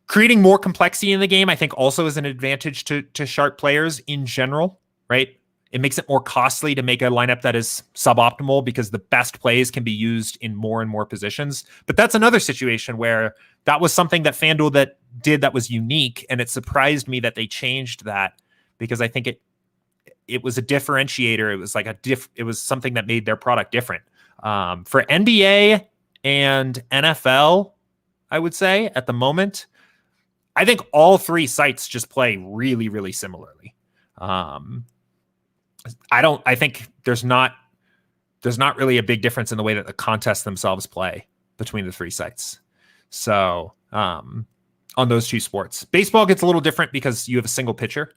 creating more complexity in the game. I think also is an advantage to sharp players in general, right? It makes it more costly to make a lineup that is suboptimal because the best plays can be used in more and more positions. But that's another situation where that was something that FanDuel that was unique, and it surprised me that they changed that because I think it was a differentiator. It was it was something that made their product different. For NBA and NFL, I would say at the moment, I think all three sites just play really, really similarly. I think there's not really a big difference in the way that the contests themselves play between the three sites. So on those two sports, baseball gets a little different because you have a single pitcher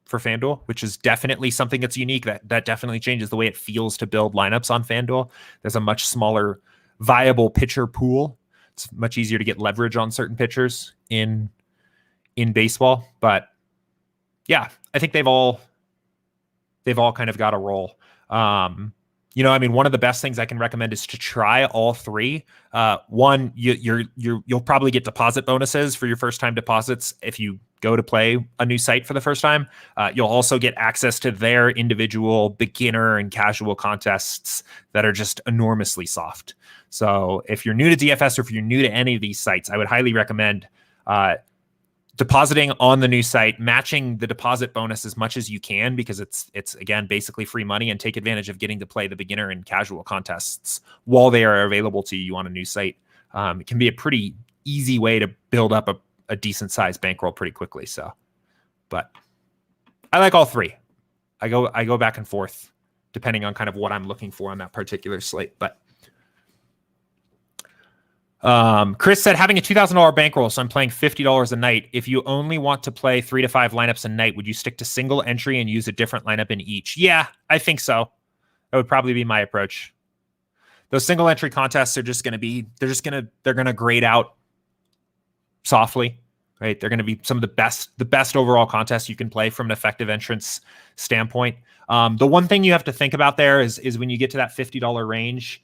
for FanDuel, which is definitely something that's unique. That definitely changes the way it feels to build lineups on FanDuel. There's a much smaller viable pitcher pool. It's much easier to get leverage on certain pitchers in baseball. But yeah, I think they've all kind of got a role. One of the best things I can recommend is to try all three. One, you'll probably get deposit bonuses for your first time deposits if you go to play a new site for the first time. You'll also get access to their individual beginner and casual contests that are just enormously soft. So if you're new to DFS or if you're new to any of these sites, I would highly recommend depositing on the new site, matching the deposit bonus as much as you can, because it's again, basically free money, and take advantage of getting to play the beginner and casual contests while they are available to you on a new site. It can be a pretty easy way to build up a decent sized bankroll pretty quickly. So, but I like all three. I go back and forth depending on kind of what I'm looking for on that particular slate. But Chris said, having a $2,000 bankroll, so I'm playing $50 a night. If you only want to play 3 to 5 lineups a night, would you stick to single entry and use a different lineup in each? Yeah, I think so. That would probably be my approach. Those single entry contests are just going to they're going to grade out softly, right? They're going to be some of the best overall contests you can play from an effective entrance standpoint. The one thing you have to think about there is when you get to that $50 range,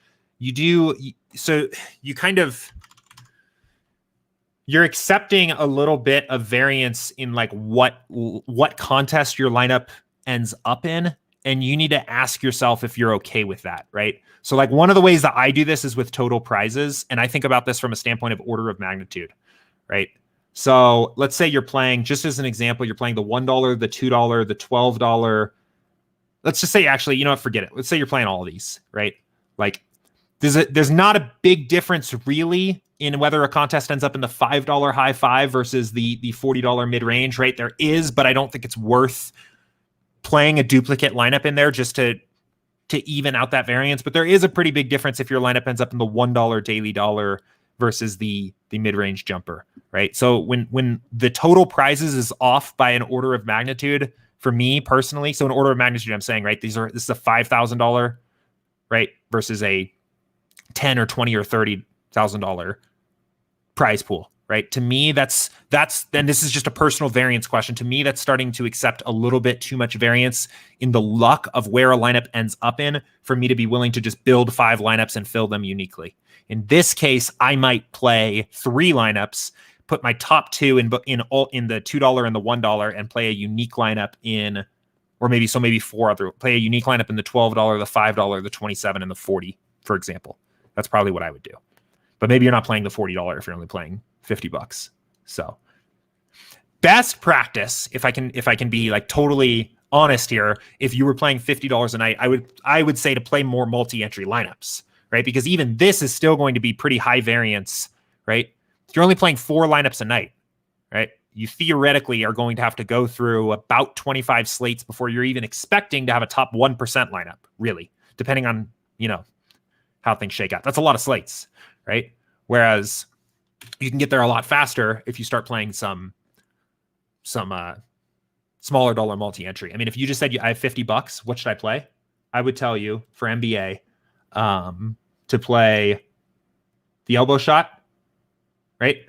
you're accepting a little bit of variance in like what contest your lineup ends up in, and you need to ask yourself if you're okay with that, right? So like one of the ways that I do this is with total prizes, and I think about this from a standpoint of order of magnitude, right? So let's say you're playing, just as an example, you're playing the $1, the $2, the $12. Let's just say, actually, you know what, forget it. Let's say you're playing all of these, right? Like there's not a big difference really in whether a contest ends up in the $5 high five versus the $40 mid range, right? There is, but I don't think it's worth playing a duplicate lineup in there just to even out that variance. But there is a pretty big difference if your lineup ends up in the $1 daily dollar versus the mid range jumper, right? So when the total prizes is off by an order of magnitude for me personally, so an order of magnitude, I'm saying, right, this is a $5,000, right, versus a $10 or $20 or $30,000 prize pool, right? To me, that's then this is just a personal variance question. To me, that's starting to accept a little bit too much variance in the luck of where a lineup ends up in for me to be willing to just build 5 lineups and fill them uniquely. In this case, I might play 3 lineups, put my top 2 in the $2 and the $1, and play a unique lineup in, or maybe 4 other, play a unique lineup in the $12, the $5, the $27, and the $40, for example. That's probably what I would do. But maybe you're not playing the $40 if you're only playing $50. So best practice, if I can be like totally honest here, if you were playing $50 a night, I would say to play more multi-entry lineups, right? Because even this is still going to be pretty high variance, right? If you're only playing 4 lineups a night, right? You theoretically are going to have to go through about 25 slates before you're even expecting to have a top 1% lineup, really, depending on, how things shake out. That's a lot of slates, right? Whereas you can get there a lot faster if you start playing some smaller dollar multi-entry. I mean, if you just said I have $50, what should I play? I would tell you for NBA to play the elbow shot, right?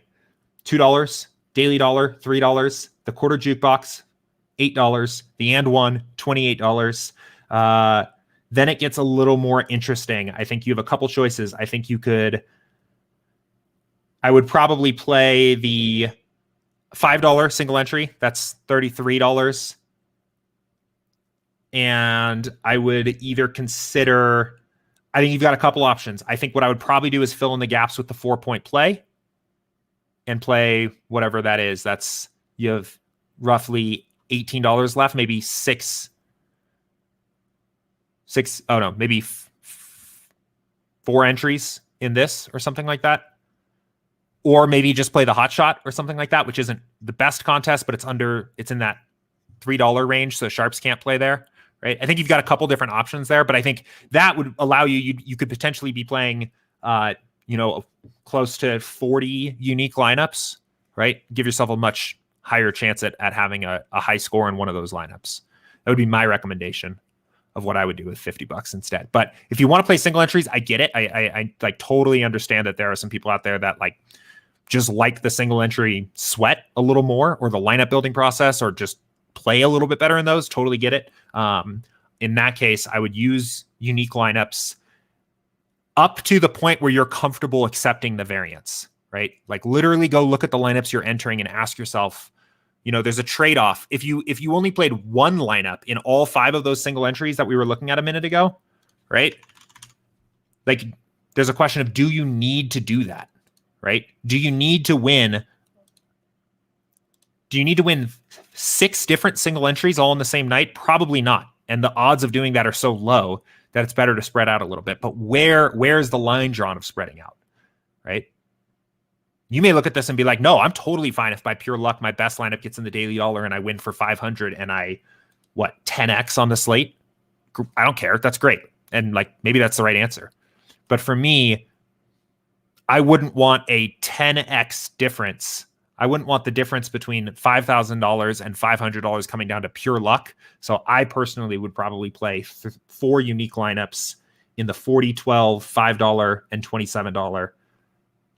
$2, daily dollar, $3, the quarter jukebox, $8, the and one, $28. Then it gets a little more interesting. I think you have a couple choices. I think I would probably play the $5 single entry. That's $33. And I would either consider, I think you've got a couple options. I think what I would probably do is fill in the gaps with the 4-point play and play whatever that is. That's, you have roughly $18 left, maybe maybe 4 entries in this or something like that. Or maybe just play the hot shot or something like that, which isn't the best contest, but it's in that $3 range, so sharps can't play there, right? I think you've got a couple different options there, but I think that would allow you could potentially be playing close to 40 unique lineups, right? Give yourself a much higher chance at having a high score in one of those lineups. That would be my recommendation of what I would do with $50 instead. But if you want to play single entries, I get it. I like totally understand that there are some people out there that just like the single entry sweat a little more, or the lineup building process, or just play a little bit better in those. Totally get it. In that case, I would use unique lineups up to the point where you're comfortable accepting the variance, right? Like literally go look at the lineups you're entering and ask yourself, there's a trade-off. If you only played one lineup in all 5 of those single entries that we were looking at a minute ago, right? Like there's a question of, do you need to do that, right? Do you need to win 6 different single entries all in the same night? Probably not. And the odds of doing that are so low that it's better to spread out a little bit. But where's the line drawn of spreading out, right? You may look at this and be like, no, I'm totally fine if by pure luck my best lineup gets in the daily dollar and I win for 500 and I 10x on the slate. I don't care. That's great. And maybe that's the right answer. But for me, I wouldn't want a 10x difference. I wouldn't want the difference between $5,000 and $500 coming down to pure luck. So I personally would probably play 4 unique lineups in the $40, $12, $5, and $27,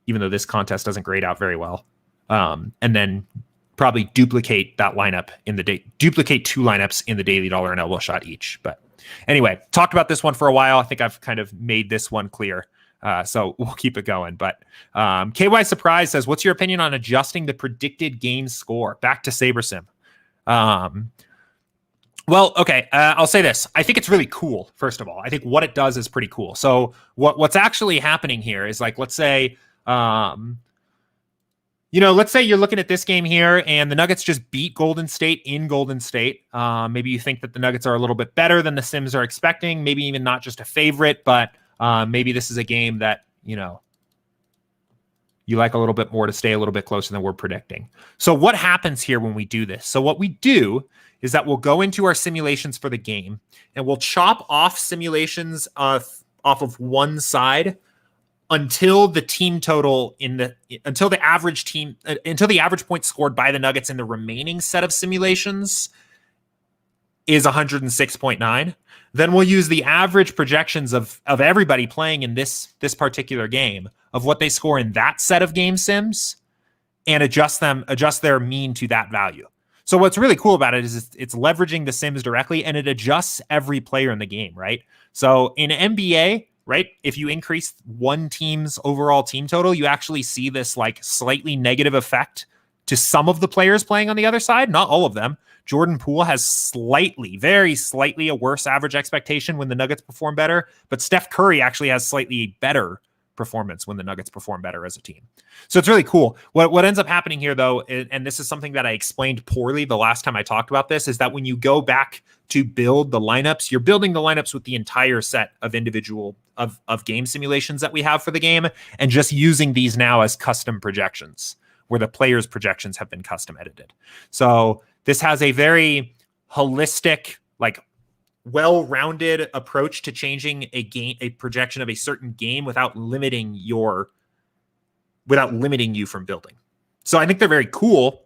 even though this contest doesn't grade out very well. and then probably duplicate that lineup duplicate 2 lineups in the daily dollar and elbow shot each. But anyway, talked about this one for a while. I think I've kind of made this one clear. So we'll keep it going. But KY Surprise says, what's your opinion on adjusting the predicted game score? Back to SaberSim. Well, okay, I'll say this. I think it's really cool, first of all. I think what it does is pretty cool. So what's actually happening here is, like, let's say, let's say you're looking at this game here and the Nuggets just beat Golden State in Golden State. Maybe you think that the Nuggets are a little bit better than the Sims are expecting, maybe even not just a favorite, but maybe this is a game that, you like a little bit more to stay a little bit closer than we're predicting. So what happens here when we do this? So what we do is that we'll go into our simulations for the game and we'll chop off simulations off of one side until the team total until the average points scored by the Nuggets in the remaining set of simulations is 106.9. Then we'll use the average projections of everybody playing in this particular game of what they score in that set of game sims and adjust their mean to that value. So what's really cool about it is it's leveraging the sims directly, and it adjusts every player in the game, right? So in NBA, right, if you increase one team's overall team total, you actually see this like slightly negative effect to some of the players playing on the other side, not all of them. Jordan Poole has very slightly a worse average expectation when the Nuggets perform better, but Steph Curry actually has slightly better performance when the Nuggets perform better as a team. So it's really cool. What ends up happening here, though, and this is something that I explained poorly the last time I talked about this, is that when you go back to build the lineups, you're building the lineups with the entire set of individual of game simulations that we have for the game, and just using these now as custom projections, where the players' projections have been custom edited. So this has a very holistic, like, well-rounded approach to changing a projection of a certain game without limiting you from building. So I think they're very cool.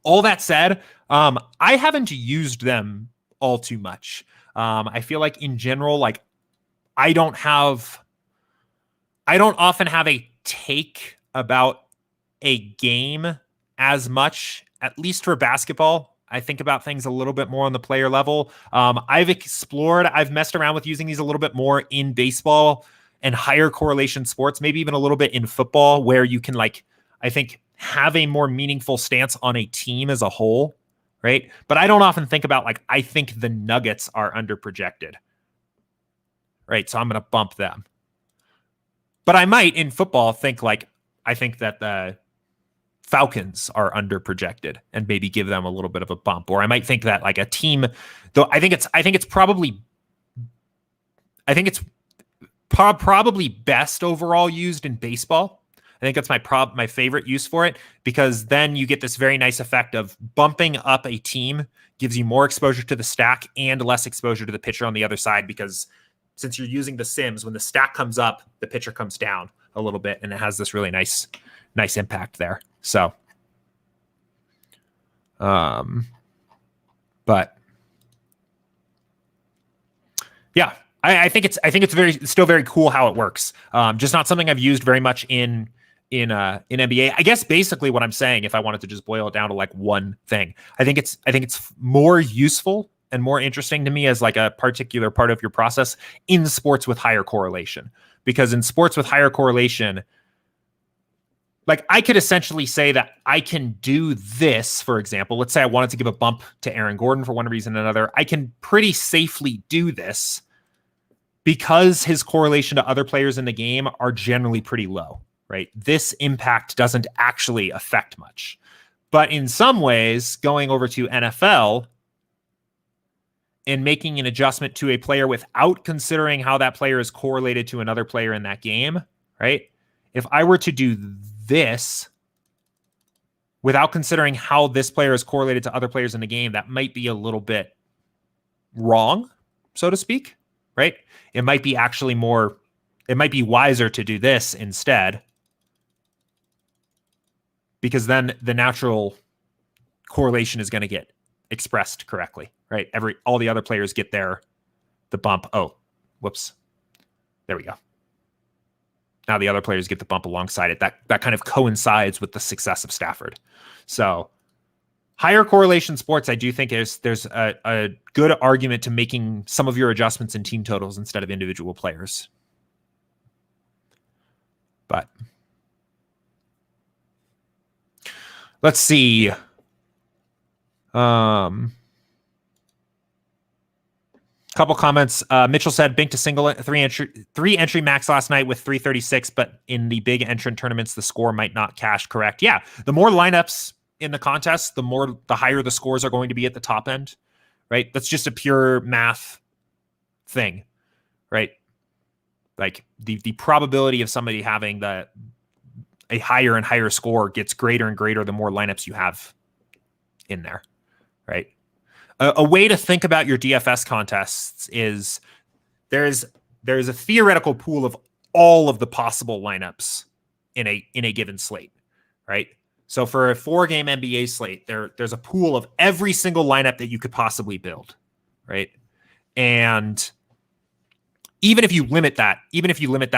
All that said, I haven't used them all too much. I feel like in general, like, I don't often have a take about a game as much, at least for basketball. I think about things a little bit more on the player level. I've messed around with using these a little bit more in baseball and higher correlation sports, maybe even a little bit in football, where you can, like, I think, have a more meaningful stance on a team as a whole, right? But I don't often think about, like, I think the Nuggets are underprojected, right? So I'm going to bump them. But I might in football think, like, I think that the Falcons are underprojected and maybe give them a little bit of a bump. Or I might think that, like, a team, though I think it's probably best overall used in baseball. I think that's my favorite use for it, because then you get this very nice effect of bumping up a team gives you more exposure to the stack and less exposure to the pitcher on the other side, because since you're using the sims, when the stack comes up, the pitcher comes down a little bit, and it has this really nice impact there. So, but yeah, I think it's still very cool how it works. Just not something I've used very much in NBA. I guess basically what I'm saying, if I wanted to just boil it down to like one thing, I think it's more useful and more interesting to me as like a particular part of your process in sports with higher correlation, because in sports with higher correlation, like, I could essentially say that I can do this, for example. Let's say I wanted to give a bump to Aaron Gordon for one reason or another. I can pretty safely do this because his correlation to other players in the game are generally pretty low, right? This impact doesn't actually affect much. But in some ways, going over to NFL and making an adjustment to a player without considering how that player is correlated to another player in that game, right? If I were to do this without considering how this player is correlated to other players in the game, that might be a little bit wrong, so to speak, right? It might be wiser to do this instead, because then the natural correlation is going to get expressed correctly, right? All the other players get the bump. Oh, whoops. There we go. Now the other players get the bump alongside it. That kind of coincides with the success of Stafford. So higher correlation sports, I do think there's a good argument to making some of your adjustments in team totals instead of individual players. But let's see. Couple comments. Mitchell said Bink to single three entry max last night with 336, but in the big entrant tournaments, the score might not cash. Correct. Yeah. The more lineups in the contest, the higher the scores are going to be at the top end, right? That's just a pure math thing, right? Like the probability of somebody having a higher and higher score gets greater and greater the more lineups you have in there, right? A way to think about your DFS contests is there's a theoretical pool of all of the possible lineups in a given slate, right? So for a 4-game NBA slate, there's a pool of every single lineup that you could possibly build, right? And even if you limit that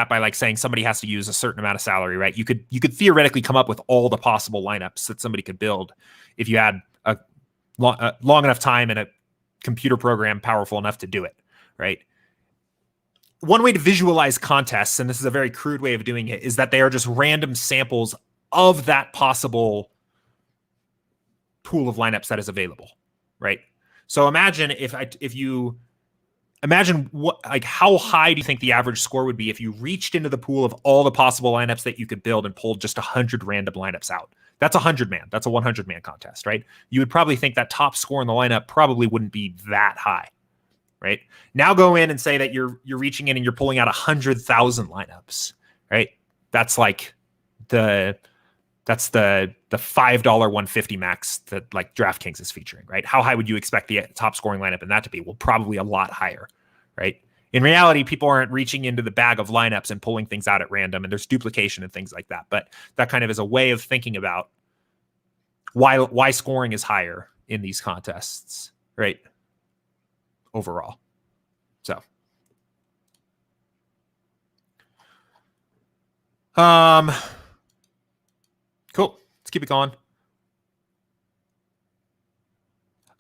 by like saying somebody has to use a certain amount of salary, right? You could theoretically come up with all the possible lineups that somebody could build if you had a long enough time and a computer program powerful enough to do it, right? One way to visualize contests, and this is a very crude way of doing it, is that they are just random samples of that possible pool of lineups that is available, right? So imagine how high do you think the average score would be if you reached into the pool of all the possible lineups that you could build and pulled just 100 random lineups out? That's 100-man. That's a 100-man contest, right? You would probably think that top score in the lineup probably wouldn't be that high, right? Now go in and say that you're reaching in and you're pulling out 100,000 lineups, right? That's like the $5 150 max that like DraftKings is featuring, right? How high would you expect the top scoring lineup in that to be? Well, probably a lot higher, right? In reality, people aren't reaching into the bag of lineups and pulling things out at random, and there's duplication and things like that. But that kind of is a way of thinking about why scoring is higher in these contests, right? Overall. So, cool. Let's keep it going.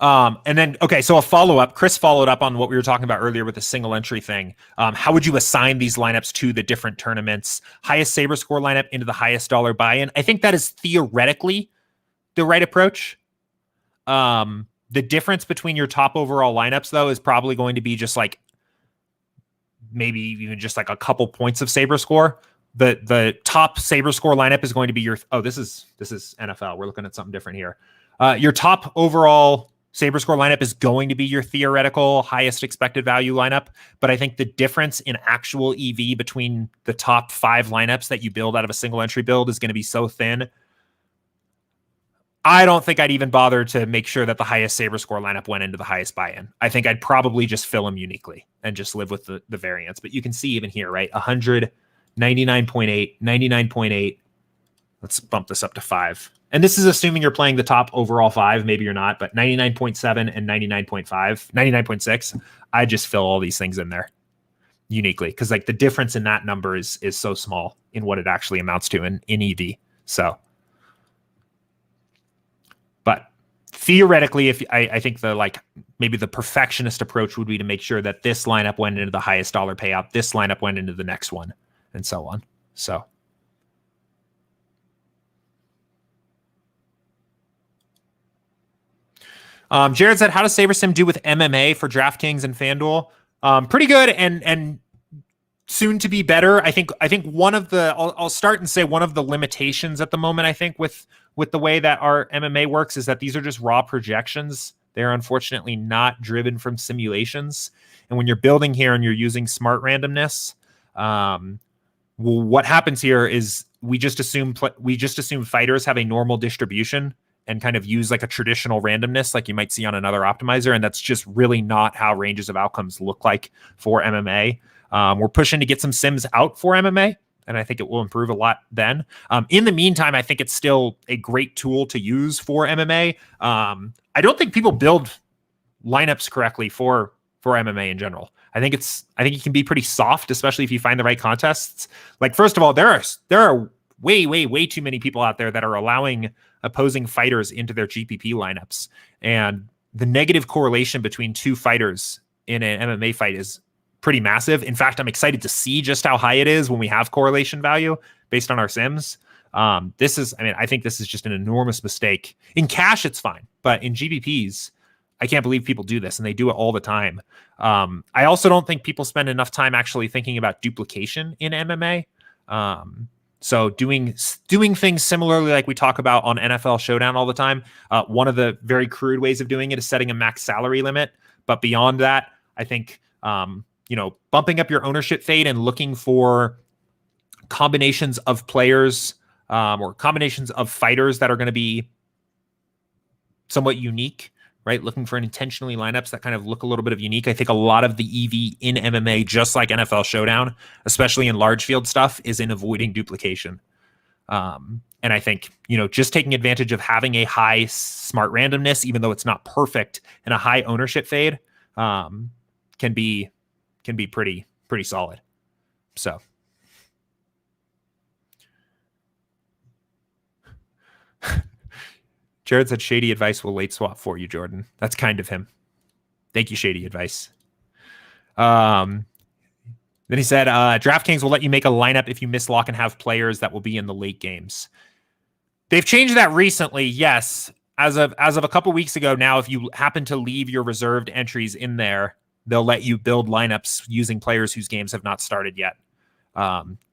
And then, okay, so a follow-up. Chris followed up on what we were talking about earlier with the single entry thing. How would you assign these lineups to the different tournaments? Highest SaberScore lineup into the highest dollar buy-in. I think that is theoretically the right approach. The difference between your top overall lineups, though, is probably going to be just like maybe even just like a couple points of SaberScore. The top SaberScore lineup is going to be your... Oh, this is NFL. We're looking at something different here. Your top overall SaberScore lineup is going to be your theoretical highest expected value lineup, but I think the difference in actual EV between the top 5 lineups that you build out of a single entry build is going to be so thin. I don't think I'd even bother to make sure that the highest SaberScore lineup went into the highest buy-in. I think I'd probably just fill them uniquely and just live with the variance. But you can see even here, right? 100, 99.8, 99.8. Let's bump this up to 5. And this is assuming you're playing the top overall 5. Maybe you're not, but 99.7 and 99.5, 99.6. I just fill all these things in there uniquely because like the difference in that number is so small in what it actually amounts to in EV. So, but theoretically, if I think maybe the perfectionist approach would be to make sure that this lineup went into the highest dollar payout, this lineup went into the next one, and so on. So. Jared said, how does SaberSim do with MMA for DraftKings and FanDuel? Pretty good and soon to be better. I think one of the, I'll start and say one of the limitations at the moment, I think with the way that our MMA works is that these are just raw projections. They're unfortunately not driven from simulations. And when you're building here and you're using smart randomness, what happens here is we just assume fighters have a normal distribution and kind of use like a traditional randomness like you might see on another optimizer. And that's just really not how ranges of outcomes look like for MMA. We're pushing to get some sims out for MMA, and I think it will improve a lot then. In the meantime, I think it's still a great tool to use for MMA. I don't think people build lineups correctly for MMA in general. I think it can be pretty soft, especially if you find the right contests. Like, first of all, there are way too many people out there that are allowing opposing fighters into their GPP lineups, and the negative correlation between two fighters in an MMA fight is pretty massive. In fact, I'm excited to see just how high it is when we have correlation value based on our sims. I think this is just an enormous mistake. In cash, it's fine, but in GPPs, I can't believe people do this, and they do it all the time. I also don't think people spend enough time actually thinking about duplication in MMA. So doing things similarly like we talk about on NFL Showdown all the time. One of the very crude ways of doing it is setting a max salary limit. But beyond that, I think bumping up your ownership fade and looking for combinations of players or combinations of fighters that are going to be somewhat unique, right? Looking for intentionally lineups that kind of look a little bit of unique. I think a lot of the EV in MMA, just like NFL Showdown, especially in large field stuff, is in avoiding duplication. And I think, just taking advantage of having a high smart randomness, even though it's not perfect, and a high ownership fade can be pretty solid. So Jared said shady advice will late swap for you, Jordan. That's kind of him. Thank you, shady advice. Then he said, DraftKings will let you make a lineup if you miss lock and have players that will be in the late games. They've changed that recently, yes. As of a couple weeks ago now, if you happen to leave your reserved entries in there, they'll let you build lineups using players whose games have not started yet.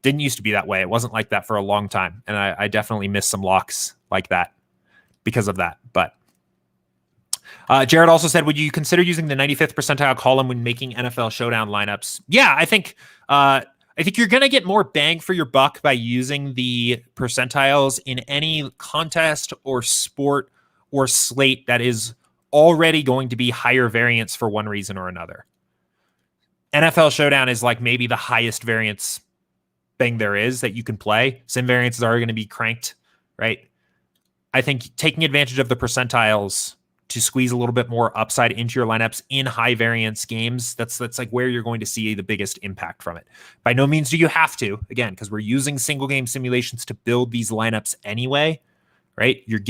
Didn't used to be that way. It wasn't like that for a long time. And I definitely missed some locks like that because of that. But Jared also said, would you consider using the 95th percentile column when making NFL Showdown lineups? Yeah, I think you're going to get more bang for your buck by using the percentiles in any contest or sport or slate that is already going to be higher variance for one reason or another. NFL Showdown is like maybe the highest variance thing there is that you can play. Sim variances are going to be cranked, right? I think taking advantage of the percentiles to squeeze a little bit more upside into your lineups in high variance games, that's like where you're going to see the biggest impact from it. By no means do you have to, again, because we're using single game simulations to build these lineups anyway, right? You're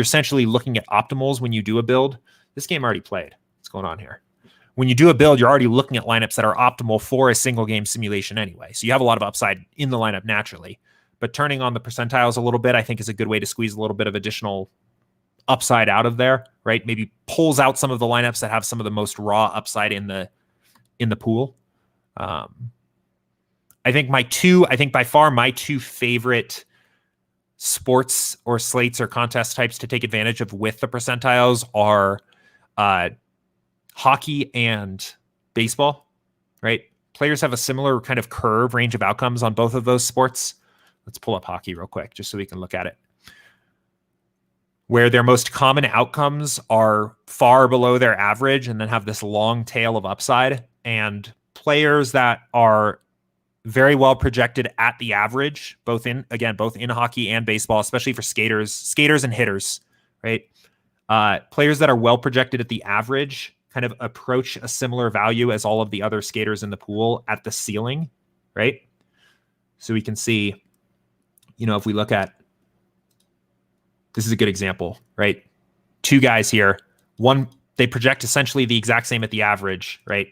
essentially looking at optimals when you do a build. This game already played. What's going on here? When you do a build, you're already looking at lineups that are optimal for a single game simulation anyway. So you have a lot of upside in the lineup naturally. But turning on the percentiles a little bit, I think, is a good way to squeeze a little bit of additional upside out of there, right? Maybe pulls out some of the lineups that have some of the most raw upside in the pool. I think by far my two favorite sports or slates or contest types to take advantage of with the percentiles are hockey and baseball, right? Players have a similar kind of curve range of outcomes on both of those sports. Let's pull up hockey real quick just so we can look at it. Where their most common outcomes are far below their average and then have this long tail of upside, and players that are very well projected at the average, both in hockey and baseball, especially for skaters and hitters, right? Players that are well projected at the average kind of approach a similar value as all of the other skaters in the pool at the ceiling, right? So we can see, if we look at, this is a good example, right? Two guys here. One, they project essentially the exact same at the average, right?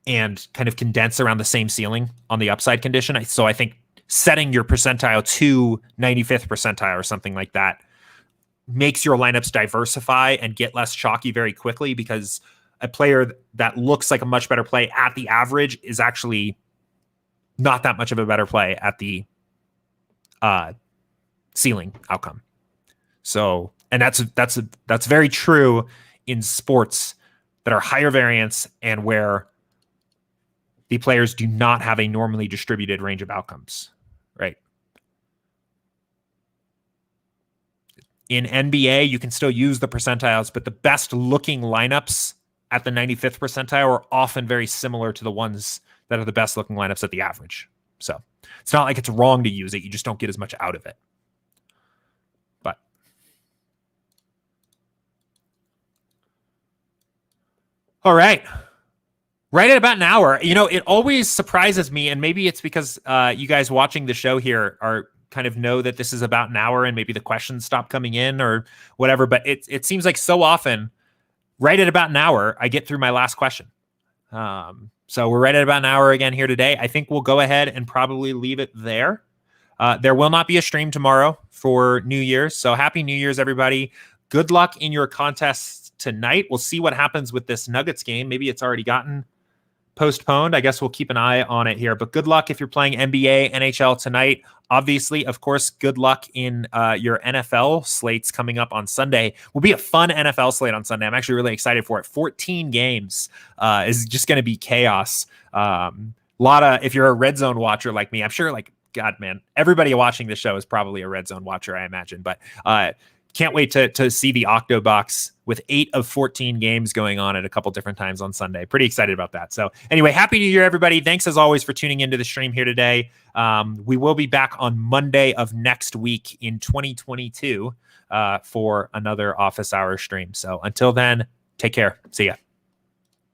And kind of condense around the same ceiling on the upside condition. So I think setting your percentile to 95th percentile or something like that makes your lineups diversify and get less chalky very quickly, because a player that looks like a much better play at the average is actually not that much of a better play at the ceiling outcome. So, and that's very true in sports that are higher variance and where the players do not have a normally distributed range of outcomes, right? In NBA, you can still use the percentiles, but the best looking lineups at the 95th percentile are often very similar to the ones that are the best looking lineups at the average. So it's not like it's wrong to use it. You just don't get as much out of it. But all right. Right at about an hour. It always surprises me, and maybe it's because you guys watching the show here are kind of know that this is about an hour, and maybe the questions stop coming in or whatever. But it seems like so often, right at about an hour, I get through my last question. So we're right at about an hour again here today. I think we'll go ahead and probably leave it there. There will not be a stream tomorrow for New Year's. So happy New Year's, everybody. Good luck in your contests tonight. We'll see what happens with this Nuggets game. Maybe it's already gotten postponed. I guess we'll keep an eye on it here. But good luck if you're playing NBA, NHL tonight. Obviously, of course, good luck in your NFL slates coming up on Sunday. Will be a fun NFL slate on Sunday. I'm actually really excited for it. 14 games is just going to be chaos. If you're a red zone watcher like me, I'm sure God, man, everybody watching the show is probably a red zone watcher, I imagine. But can't wait to see the Octo Box with 8 of 14 games going on at a couple different times on Sunday. Pretty excited about that. So anyway, happy New Year, everybody. Thanks as always for tuning into the stream here today. We will be back on Monday of next week in 2022 for another office hour stream. So until then, take care. See ya.